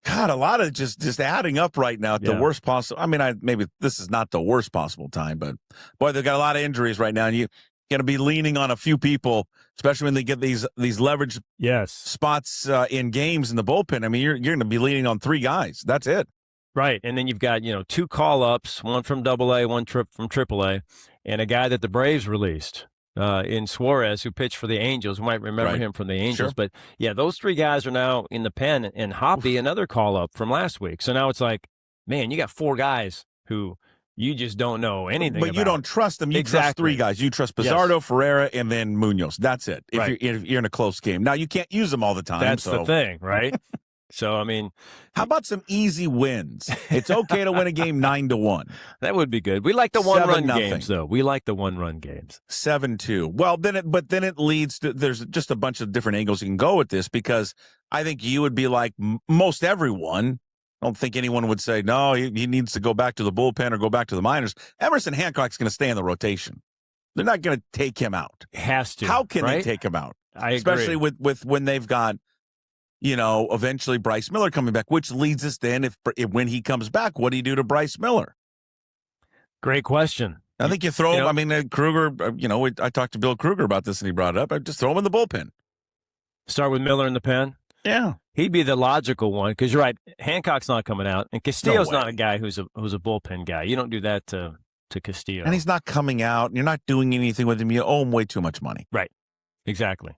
God, a lot of just adding up right now at the worst possible. I mean, maybe this is not the worst possible time, but boy, they've got a lot of injuries right now, and you going to be leaning on a few people, especially when they get these leverage spots in games in the bullpen. I mean, you're going to be leaning on 3 guys. That's it. Right, and then you've got 2 call-ups, one from AA, one from AAA, and a guy that the Braves released in Suarez, who pitched for the Angels. You might remember him from the Angels. Sure. But, yeah, those 3 guys are now in the pen, and Hoppy, another call-up from last week. So now it's like, man, you got 4 guys who you just don't know anything But you don't trust them. You trust 3 guys. You trust Pizarro, Ferreira, and then Munoz. That's it. If you're in a close game. Now, you can't use them all the time. That's the thing, right? So, I mean, how about some easy wins? It's okay to win a game 9-1. That would be good. We like the one-run games, though. We like the one-run games. 7-2. Well, then it leads to, there's just a bunch of different angles you can go with this, because I think you would be like most everyone. I don't think anyone would say, no, he needs to go back to the bullpen or go back to the minors. Emerson Hancock's going to stay in the rotation. They're not going to take him out. Has to. How can they take him out? Especially with when they've got, eventually Bryce Miller coming back, which leads us then, if when he comes back, what do you do to Bryce Miller? Great question. I think you throw him. I mean, Kruger, I talked to Bill Kruger about this and he brought it up. I just throw him in the bullpen. Start with Miller in the pen? Yeah. He'd be the logical one, because you're right. Hancock's not coming out, and Castillo's not a guy who's a bullpen guy. You don't do that to Castillo. And he's not coming out, and you're not doing anything with him. You owe him way too much money. Right. Exactly.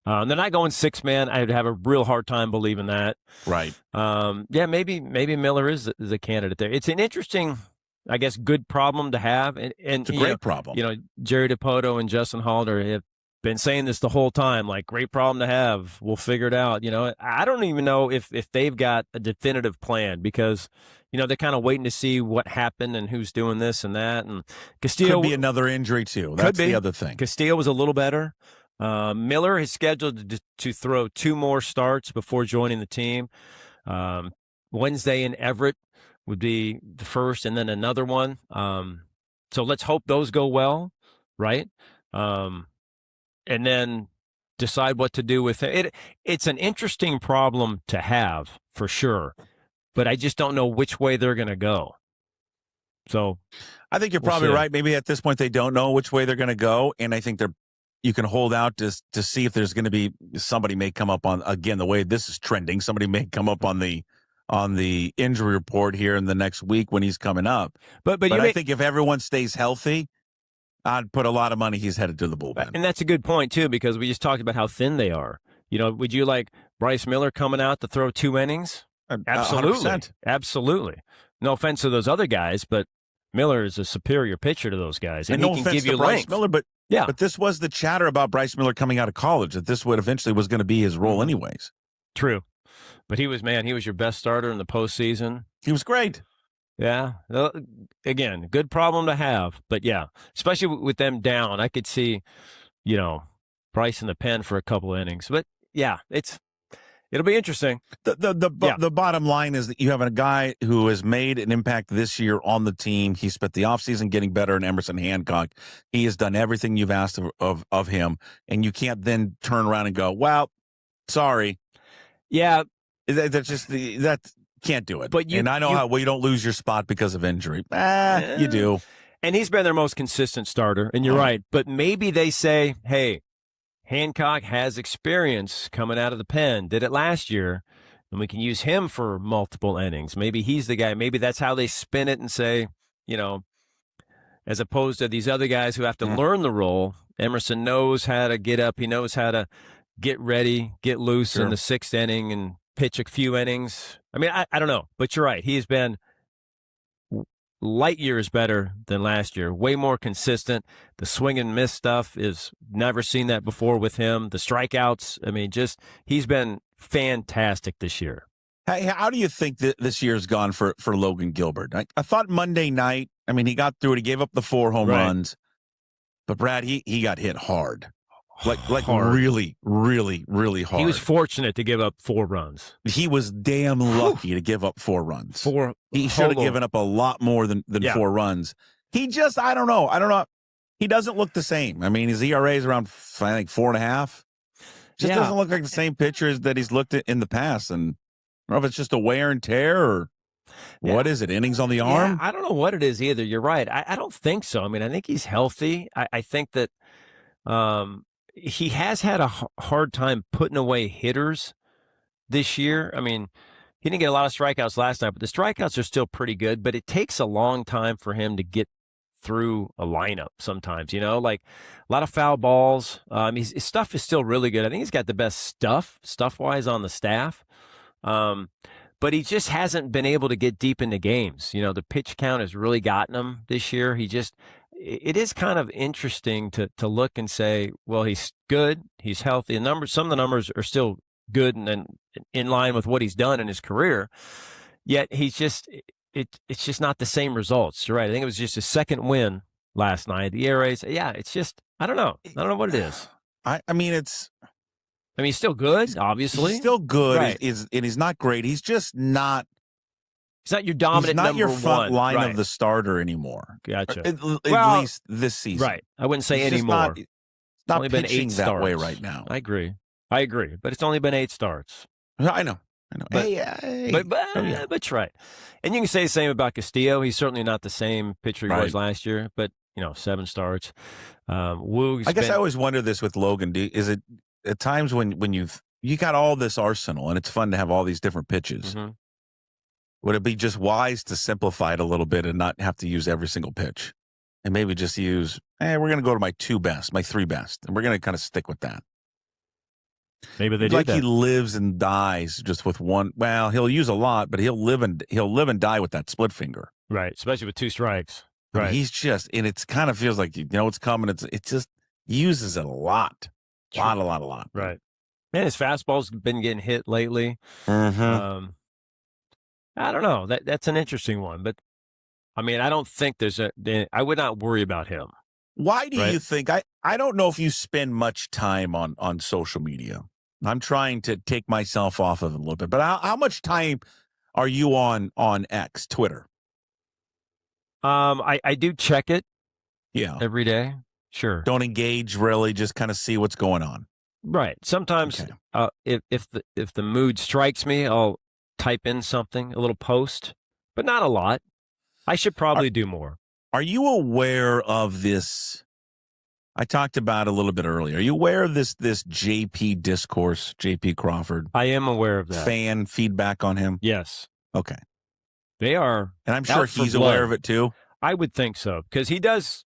They're not going 6-man. I'd have a real hard time believing that. Right. Yeah, maybe Miller is a candidate there. It's an interesting, I guess, good problem to have. And it's a great problem. Jerry DiPoto and Justin Halder have been saying this the whole time, like, great problem to have. We'll figure it out. I don't even know if they've got a definitive plan, because, they're kind of waiting to see what happened and who's doing this and that. And Castillo could be another injury too. That's the other thing. Castillo was a little better. Miller is scheduled to throw 2 more starts before joining the team. Wednesday in Everett would be the first, and then another one. So let's hope those go well, right? And then decide what to do with it. It's an interesting problem to have, for sure, but I just don't know which way they're going to go. So I think you're probably right. Maybe at this point they don't know which way they're going to go, and I think you can hold out to see if there's going to be somebody may come up on, again, the way this is trending, somebody may come up on the injury report here in the next week when he's coming up. But I think if everyone stays healthy, I'd put a lot of money he's headed to the bullpen. And that's a good point, too, because we just talked about how thin they are. Would you like Bryce Miller coming out to throw 2 innings? Absolutely. 100%. Absolutely. No offense to those other guys, but Miller is a superior pitcher to those guys. And no he can give you Bryce length. Miller, but this was the chatter about Bryce Miller coming out of college, that this would eventually was going to be his role anyways. True. But he was your best starter in the postseason. He was great. Yeah. Again, good problem to have. But, yeah, especially with them down, I could see, Bryce in the pen for a couple innings. But, yeah, it'll be interesting. The bottom line is that you have a guy who has made an impact this year on the team. He spent the offseason getting better in Emerson Hancock. He has done everything you've asked of him, and you can't then turn around and go, well, sorry. Yeah. That's just that can't do it. But I know how you don't lose your spot because of injury. You do. And he's been their most consistent starter, and you're right. But maybe they say, hey, Hancock has experience coming out of the pen, did it last year. and we can use him for multiple innings. Maybe he's the guy. Maybe that's how they spin it and say, as opposed to these other guys who have to learn the role. Emerson knows how to get up. He knows how to get ready, get loose in the 6th inning and pitch a few innings. I mean, I don't know, but you're right. He's been light years better than last year, way more consistent. The swing and miss stuff is never seen that before with him. The strikeouts, I mean, he's been fantastic this year. Hey, how do you think that this year's gone for Logan Gilbert? I thought Monday night, I mean, he got through it. He gave up the 4 home runs. But, Brad, he got hit hard. Like hard. Really, really, really hard. He was fortunate to give up 4 runs. He was damn lucky to give up 4 runs. He should have given up a lot more than 4 runs. He just, I don't know. He doesn't look the same. I mean, his ERA is around, I think, 4.5. Just doesn't look like the same pitcher that he's looked at in the past. And I don't know if it's just a wear and tear or what is it, innings on the arm? I don't know what it is either. You're right. I don't think so. I mean, I think he's healthy. I think that he has had a hard time putting away hitters this year. I mean, he didn't get a lot of strikeouts last night, but the strikeouts are still pretty good. But it takes a long time for him to get through a lineup sometimes, like a lot of foul balls. His stuff is still really good. I think he's got the best stuff-wise on the staff. But he just hasn't been able to get deep into games. The pitch count has really gotten him this year. It is kind of interesting to look and say, well, he's good, he's healthy. Some of the numbers are still good and in line with what he's done in his career. Yet it's just not the same results. You're right. I think it was just his 2nd win last night. The ERAs, it's just, I don't know. I don't know what it is. I mean, he's still good, obviously. He's still good, right. And he's not great. He's just not. He's not your dominant number one. He's not your front line right. of the starter anymore. Gotcha. At least this season. Right. I wouldn't say he's anymore. It's not only been pitching 8 that starts. way right now. I agree. But it's only been 8 starts. I know. But, hey. But you're right. And you can say the same about Castillo. He's certainly not the same pitcher he was last year, but 7 starts. I guess I always wonder this with Logan. Is it at times when you got all this arsenal and it's fun to have all these different pitches? Mm-hmm. Would it be just wise to simplify it a little bit and not have to use every single pitch? And maybe just use, we're going to go to my 2 best, my 3 best, and we're going to kind of stick with that. Maybe they do like that. He lives and dies just with one. Well, he'll use a lot, but he'll live and die with that split finger. Right, especially with 2 strikes. Right. Right. He's just, and it's kind of feels like it's coming. It just uses it a lot. A lot. Right. Man, his fastball's been getting hit lately. Mm-hmm. I don't know. That's an interesting one, but I mean, I don't think I would not worry about him. Why do you think? I don't know if you spend much time on social media. I'm trying to take myself off of it a little bit, but how much time are you on X, Twitter? I do check it. Yeah. Every day. Sure. Don't engage really, just kind of see what's going on. Right. Sometimes if the mood strikes me, I'll type in something, a little post, but not a lot. I should probably do more. Are you aware of this? I talked about it a little bit earlier. Are you aware of this JP discourse, JP Crawford? I am aware of that. Fan feedback on him? Yes. Okay. They are. And I'm sure he's aware of it too. I would think so, because he does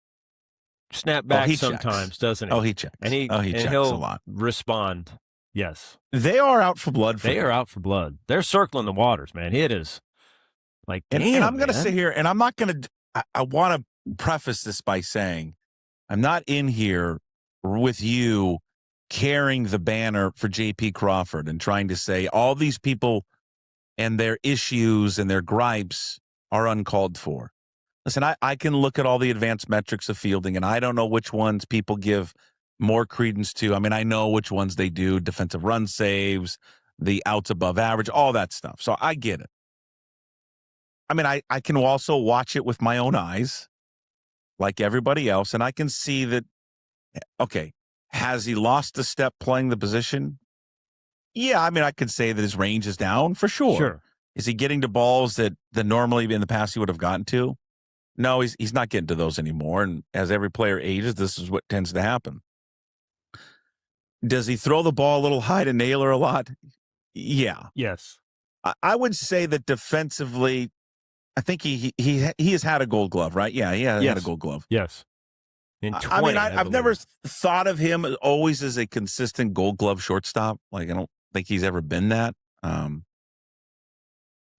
snap back sometimes, checks. doesn't he? Oh, he checks. And checks he'll a lot. Respond. Yes. They are out for blood. They are out for blood. They're circling the waters, man. It is like, damn, and I'm going to sit here, and I'm not going to. I want to preface this by saying, I'm not in here with you carrying the banner for JP Crawford and trying to say all these people and their issues and their gripes are uncalled for. Listen, I can look at all the advanced metrics of fielding, and I don't know which ones people give more credence to. I mean, I know which ones they do, defensive run saves, the outs above average, all that stuff. So I get it. I mean, I can also watch it with my own eyes like everybody else, and I can see that, okay, has he lost a step playing the position? Yeah, I mean, I could say that his range is down for sure. Sure. Is he getting to balls that normally in the past he would have gotten to? No, he's not getting to those anymore. And as every player ages, this is what tends to happen. Does he throw the ball a little high to Naylor a lot? Yeah. Yes. I would say that defensively, I think he has had a Gold Glove, right? Yeah, he had a Gold Glove. Yes. In 20, I mean, I've never thought of him always as a consistent Gold Glove shortstop. Like, I don't think he's ever been that.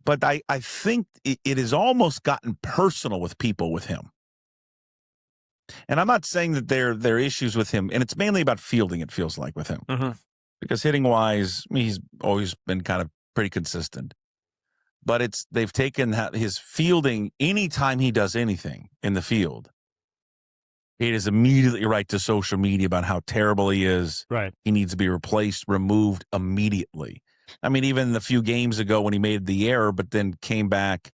But I think it has almost gotten personal with people with him. And I'm not saying that there are issues with him, and it's mainly about fielding, it feels like, with him. Mm-hmm. Because hitting-wise, he's always been kind of pretty consistent. But they've taken his fielding anytime he does anything in the field. It is immediately right to social media about how terrible he is. Right. He needs to be removed immediately. I mean, even a few games ago when he made the error, but then came back,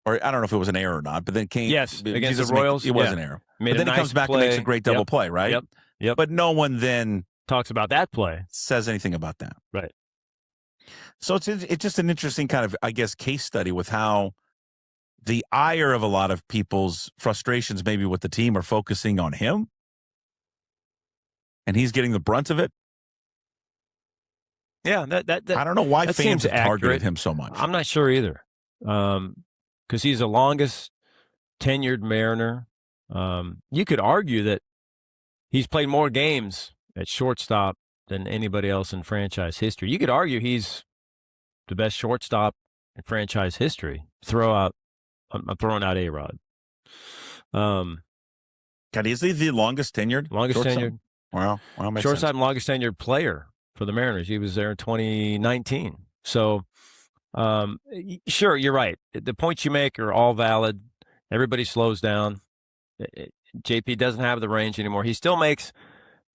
or I don't know if it was an error or not, but then came. Yes, against the Royals. It was an error. But then he comes back and makes a great double play, right? Yep. But no one then talks about that play, says anything about that. Right. So it's just an interesting kind of, I guess, case study with how the ire of a lot of people's frustrations maybe with the team are focusing on him, and he's getting the brunt of it. Yeah, that I don't know why fans have targeted him so much. I'm not sure either, because he's the longest tenured Mariner. You could argue that he's played more games at shortstop than anybody else in franchise history. You could argue he's the best shortstop in franchise history. I'm throwing out A-Rod. God, is he the longest tenured? Longest tenured. Wow, Shortstop and longest tenured player for the Mariners. He was there in 2019. So, sure, you're right. The points you make are all valid. Everybody slows down. JP doesn't have the range anymore. He still makes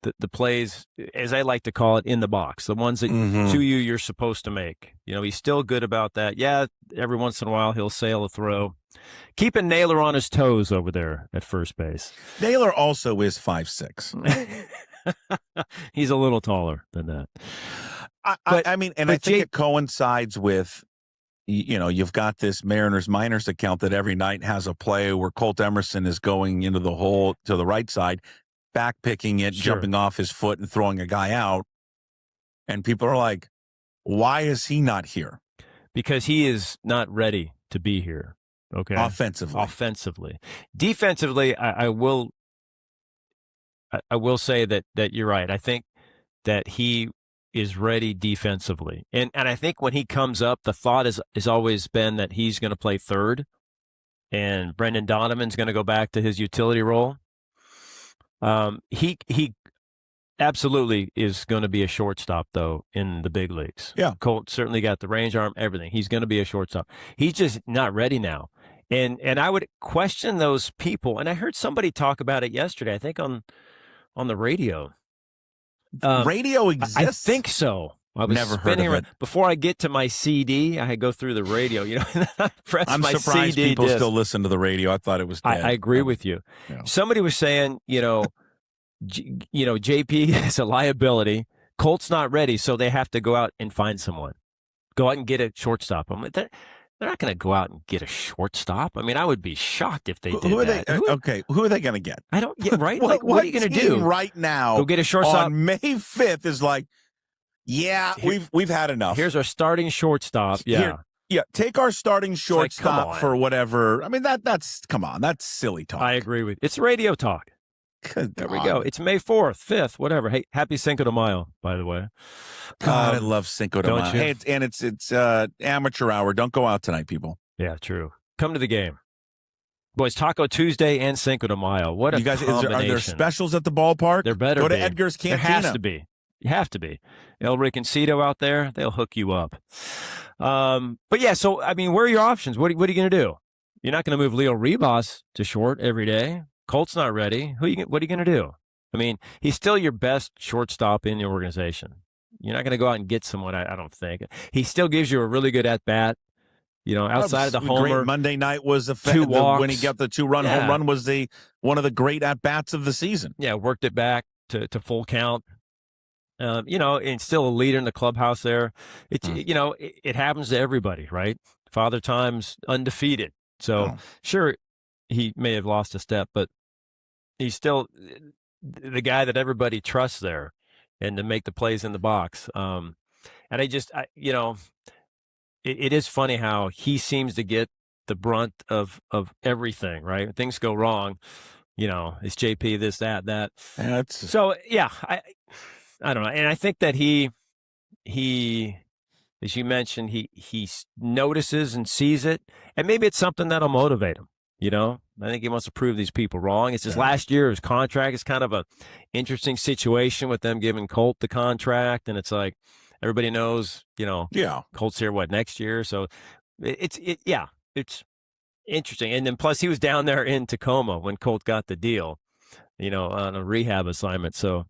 the plays, as I like to call it, in the box, the ones that you're supposed to make. You know, he's still good about that. Yeah, every once in a while he'll sail a throw. Keeping Naylor on his toes over there at first base. Naylor also is 5'6". He's a little taller than that. I mean, I think it coincides with, you know, you've got this Mariners minors account that every night has a play where Colt Emerson is going into the hole to the right side, back picking it, jumping off his foot and throwing a guy out. And people are like, why is he not here? Because he is not ready to be here. Okay. Offensively. Defensively, I will say that you're right. I think that he is ready defensively. And I think when he comes up, the thought has always been that he's going to play third and Brendan Donovan's going to go back to his utility role. He absolutely is going to be a shortstop, though, in the big leagues. Yeah. Colt certainly got the range arm, everything. He's going to be a shortstop. He's just not ready now. And I would question those people. And I heard somebody talk about it yesterday, I think on the radio. Radio exists? I think so. I was never heard of it. Before I get to my CD, I go through the radio. You know, I'm surprised CD people disc. Still listen to the radio. I thought it was dead. I agree with you. Yeah. Somebody was saying, JP is a liability. Colt's not ready, so they have to go out and find someone. Go out and get a shortstop. I'm like, they're not going to go out and get a shortstop. I mean, I would be shocked if they did who are that. Who are they going to get? I don't get right. What are you going to do right now? Go get a shortstop on May 5th is like, yeah, we've had enough. Here's our starting shortstop. Yeah. Take our starting shortstop for whatever. I mean, that's come on, that's silly talk. I agree with you. It's radio talk. There we go. It's May 4th, 5th, whatever. Hey, happy Cinco de Mayo, by the way. God, I love Cinco de Mayo. Hey, it's amateur hour. Don't go out tonight, people. Yeah, true. Come to the game. Boys, Taco Tuesday and Cinco de Mayo. What a you guys, combination. Are there specials at the ballpark? There better go be. to Edgar's Cantina. There has to be. You have to be. El Riconcito out there, they'll hook you up. But yeah, so, I mean, where are your options? What are you going to do? You're not going to move Leo Ribas to short every day. Colt's not ready. What are you going to do? I mean, he's still your best shortstop in the organization. You're not going to go out and get someone, I don't think. He still gives you a really good at-bat. You know, outside of the homer. Great Monday night was two walks. When he got the two-run home run was one of the great at-bats of the season. Yeah, worked it back to full count. And still a leader in the clubhouse there. It's it happens to everybody, right? Father Time's undefeated. So sure, he may have lost a step, but he's still the guy that everybody trusts there and to make the plays in the box. And it is funny how he seems to get the brunt of everything, right? When things go wrong, it's JP, this, that. So, yeah, I don't know. And I think that he, as you mentioned, he notices and sees it, and maybe it's something that'll motivate him. I think he wants to prove these people wrong. It's his last year of his contract. It's kind of a interesting situation with them giving Colt the contract, and it's like everybody knows, Colt's here next year. So it's interesting. And then plus he was down there in Tacoma when Colt got the deal, on a rehab assignment. So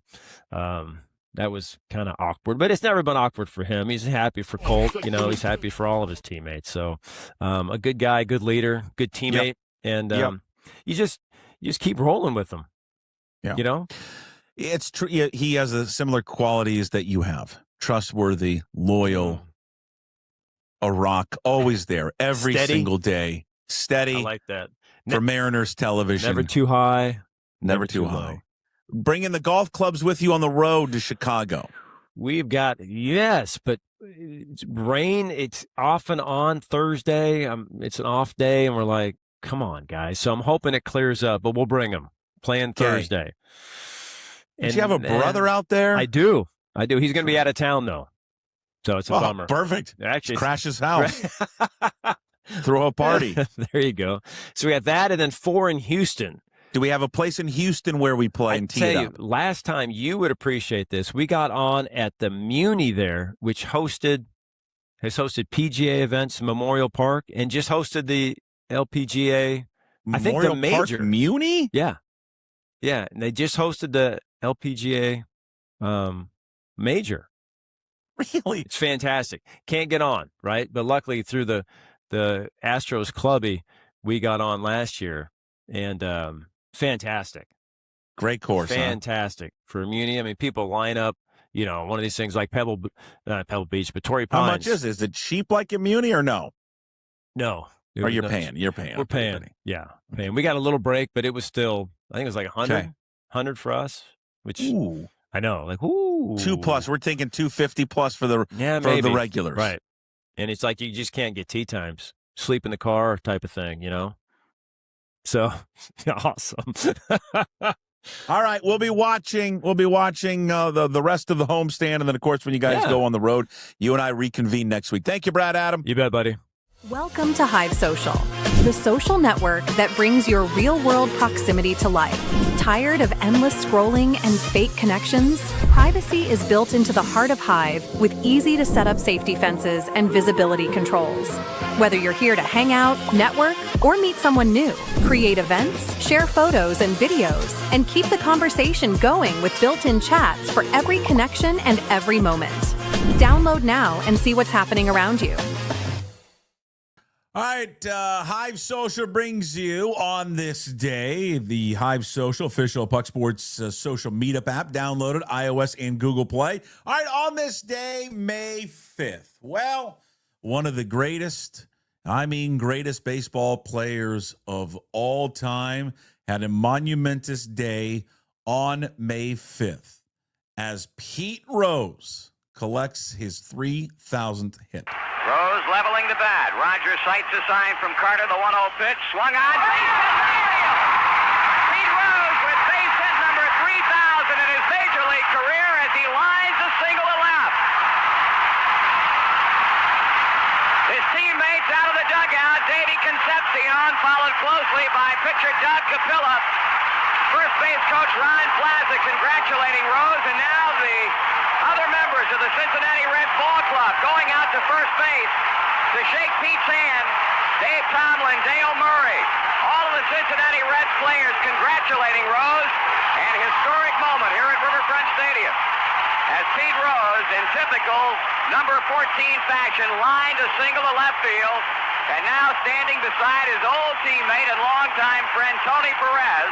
that was kind of awkward, but it's never been awkward for him. He's happy for Colt. He's happy for all of his teammates. So a good guy, good leader, good teammate. And you just keep rolling with him. Yeah. It's true. He has the similar qualities that you have. Trustworthy, loyal, a rock, always there every single day. Steady. I like that. For Mariners television. Never too high. Never too high. Bringing the golf clubs with you on the road to Chicago. We've got, but it's rain. It's off and on Thursday. It's an off day, and we're like, come on, guys. So I'm hoping it clears up, but we'll bring them. Playing Thursday. Did you have a brother out there? I do. He's going to be out of town, though. So it's a bummer. Perfect. Actually, crash his house. Throw a party. There you go. So we have that, and then 4 in Houston. Do we have a place in Houston where we play and tee it up? Last time, you would appreciate this. We got on at the Muni there, which has hosted PGA events, Memorial Park, and just hosted the LPGA. I think the major. Park Muni? Yeah. Yeah. And they just hosted the LPGA major. Really? It's fantastic. Can't get on, right? But luckily through the Astros Clubby, we got on last year. And fantastic. Great course. Fantastic. For Muni. I mean, people line up, one of these things like not Pebble Beach, but Torrey Pines. How much is it? Is it cheap like in Muni or no? No. Or you're paying? You're paying. We're paying. Yeah. Paying. We got a little break, but it was still, I think it was like 100 for us, which I know, like, ooh. 2+. We're thinking 250 plus for the regulars. Right. And it's like you just can't get tee times. Sleep in the car type of thing, So awesome. All right, we'll be watching the rest of the homestand, and then of course when you guys go on the road, you and I reconvene next week. Thank you, Brad Adam. You bet, buddy. Welcome to Hive Social, the social network that brings your real-world proximity to life. Tired of endless scrolling and fake connections? Privacy is built into the heart of Hive with easy-to-set-up safety fences and visibility controls. Whether you're here to hang out, network, or meet someone new, create events, share photos and videos, and keep the conversation going with built-in chats for every connection and every moment. Download now and see what's happening around you. All right, Hive Social brings you on this day the Hive Social official Puck Sports social meetup app, downloaded iOS and Google Play. All right, on this day, May 5th. Well, one of the greatest baseball players of all time had a monumentous day on May 5th as Pete Rose collects his 3,000th hit. Rose leveling the bat. Rogers sights a sign from Carter. The 1-0 pitch. Swung on. Pete Rose with base hit number 3,000 in his major league career as he lines a single to left. His teammates out of the dugout. Davey Concepcion followed closely by pitcher Doug Capilla. First base coach Ron Plaza congratulating Rose, and now the other members of the Cincinnati Reds ball club going out to first base to shake Pete's hand. Dave Tomlin, Dale Murray, all of the Cincinnati Reds players congratulating Rose. And historic moment here at Riverfront Stadium as Pete Rose, in typical number 14 fashion, lined a single to left field. And now standing beside his old teammate and longtime friend Tony Perez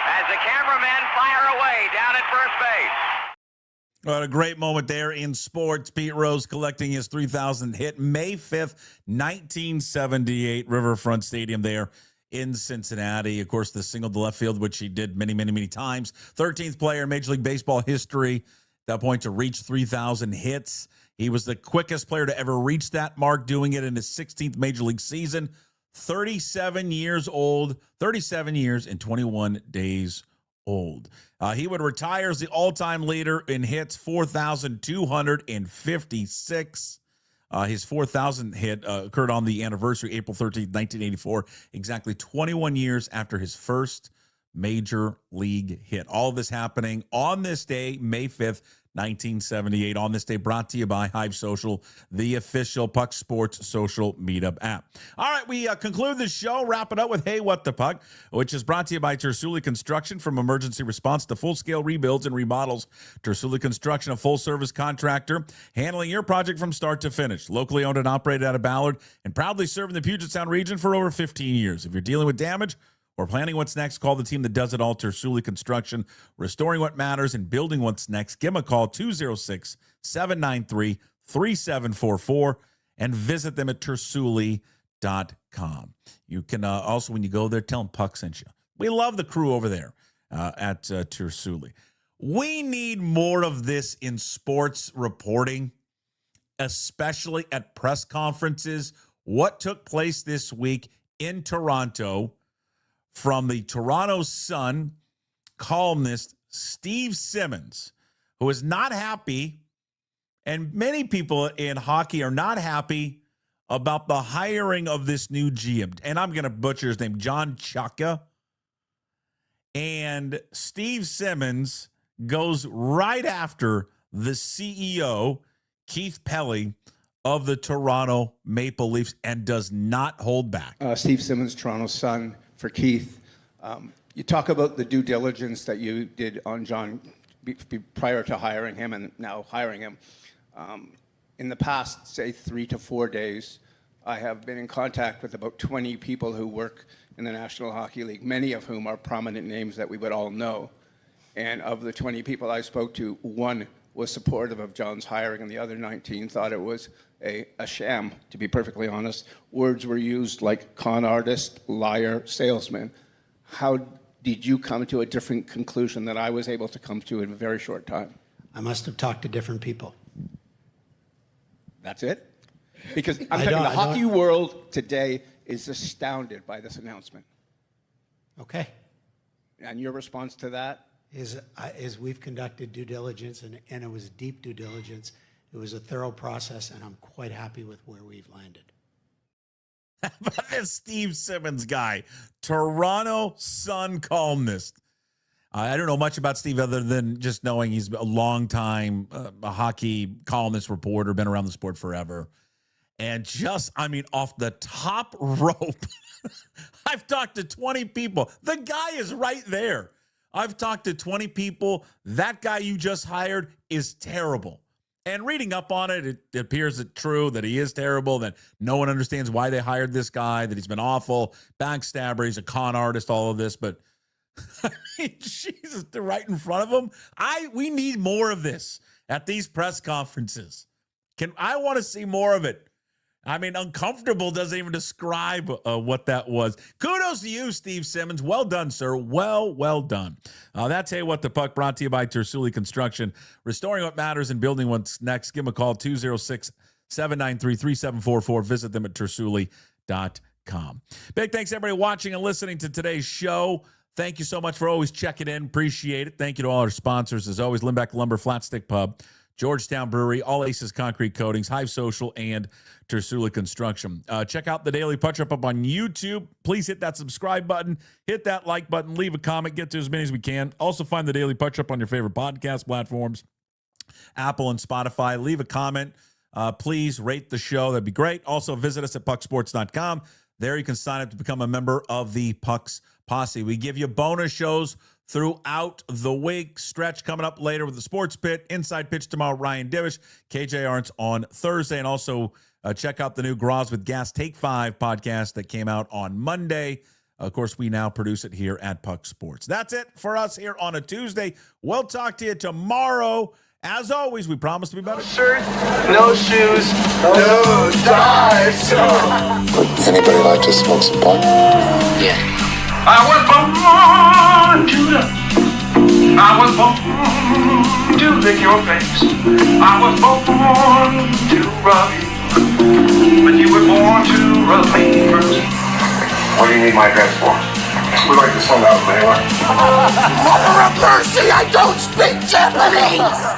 as the cameramen fire away down at first base. What a great moment there in sports. Pete Rose collecting his 3,000th hit. May 5th, 1978, Riverfront Stadium there in Cincinnati. Of course, the single to left field, which he did many, many, many times. 13th player in Major League Baseball history at that point to reach 3,000 hits. He was the quickest player to ever reach that mark, doing it in his 16th Major League season. 37 years old, 37 years and 21 days old. He would retire as the all-time leader in hits, 4,256. His 4,000th hit occurred on the anniversary, April 13th, 1984, exactly 21 years after his first major league hit. All of this happening on this day, May 5th, 1978. On this day, brought to you by Hive Social, the official Puck Sports social meetup app. All right, we conclude the show, wrap it up with Hey, What the Puck, which is brought to you by Tersuli Construction. From emergency response to full-scale rebuilds and remodels, Tersuli Construction, a full-service contractor, handling your project from start to finish. Locally owned and operated out of Ballard, and proudly serving the Puget Sound region for over 15 years. If you're dealing with damage or planning what's next, call the team that does it all, Tersuli Construction, restoring what matters and building what's next. Give them a call, 206-793-3744, and visit them at tersuli.com. You can also, when you go there, tell them Puck sent you. We love the crew over there at Tersuli. We need more of this in sports reporting, especially at press conferences. What took place this week in Toronto from the Toronto Sun columnist Steve Simmons, who is not happy, and many people in hockey are not happy about the hiring of this new GM. And I'm going to butcher his name, John Chaka. And Steve Simmons goes right after the CEO, Keith Pelley, of the Toronto Maple Leafs, and does not hold back. Steve Simmons, Toronto Sun. For Keith, you talk about the due diligence that you did on John prior to hiring him and now hiring him. In the past, say, 3 to 4 days, I have been in contact with about 20 people who work in the National Hockey League, many of whom are prominent names that we would all know. And of the 20 people I spoke to, one was supportive of John's hiring, and the other 19 thought it was a sham, to be perfectly honest. Words were used like con artist, liar, salesman. How did you come to a different conclusion that I was able to come to in a very short time? I must have talked to different people. That's it? Because I'm telling you, the hockey world today is astounded by this announcement. Okay. And your response to that? Is we've conducted due diligence, and it was deep due diligence. It was a thorough process, and I'm quite happy with where we've landed. How about this Steve Simmons guy, Toronto Sun columnist? I don't know much about Steve other than just knowing he's a long-time a hockey columnist, reporter, been around the sport forever. And just, I mean, off the top rope, I've talked to 20 people. The guy is right there. I've talked to 20 people. That guy you just hired is terrible. And reading up on it, it appears it's true that he is terrible, that no one understands why they hired this guy, that he's been awful, backstabber, he's a con artist, all of this. But, I mean, Jesus, they're right in front of him. We need more of this at these press conferences. I want to see more of it. I mean, uncomfortable doesn't even describe what that was. Kudos to you, Steve Simmons. Well done, sir. Well done. That's Hey, What the Puck, brought to you by Tersuli Construction. Restoring what matters and building what's next. Give them a call, 206-793-3744. Visit them at tersuli.com. Big thanks, everybody, watching and listening to today's show. Thank you so much for always checking in. Appreciate it. Thank you to all our sponsors. As always, Limbeck Lumber, Flat Stick Pub, Georgetown Brewery, All Aces Concrete Coatings, Hive Social, and Tersuli Construction. Check out the Daily Punch up on YouTube. Please hit that subscribe button, hit that like button, leave a comment, get to as many as we can. Also find the Daily Punch up on your favorite podcast platforms, Apple and Spotify. Leave a comment. Please rate the show. That'd be great. Also visit us at pucksports.com. There you can sign up to become a member of the Pucks Posse. We give you bonus shows throughout the week. Stretch coming up later with the Sports Pit. Inside Pitch tomorrow, Ryan Divish. KJ Arntz on Thursday. And also check out the new Graz with Gas Take 5 podcast that came out on Monday. Of course, we now produce it here at Puck Sports. That's it for us here on a Tuesday. We'll talk to you tomorrow. As always, we promise to be better. No shirt, no shoes, no ties. Would anybody like to smoke some pot? Yeah. I went from one to the I was born to lick your face. I was born to rub you. But you were born to rub me first. What do you need my address for? We'd like to send out a mailer. Mother of mercy, I don't speak Japanese!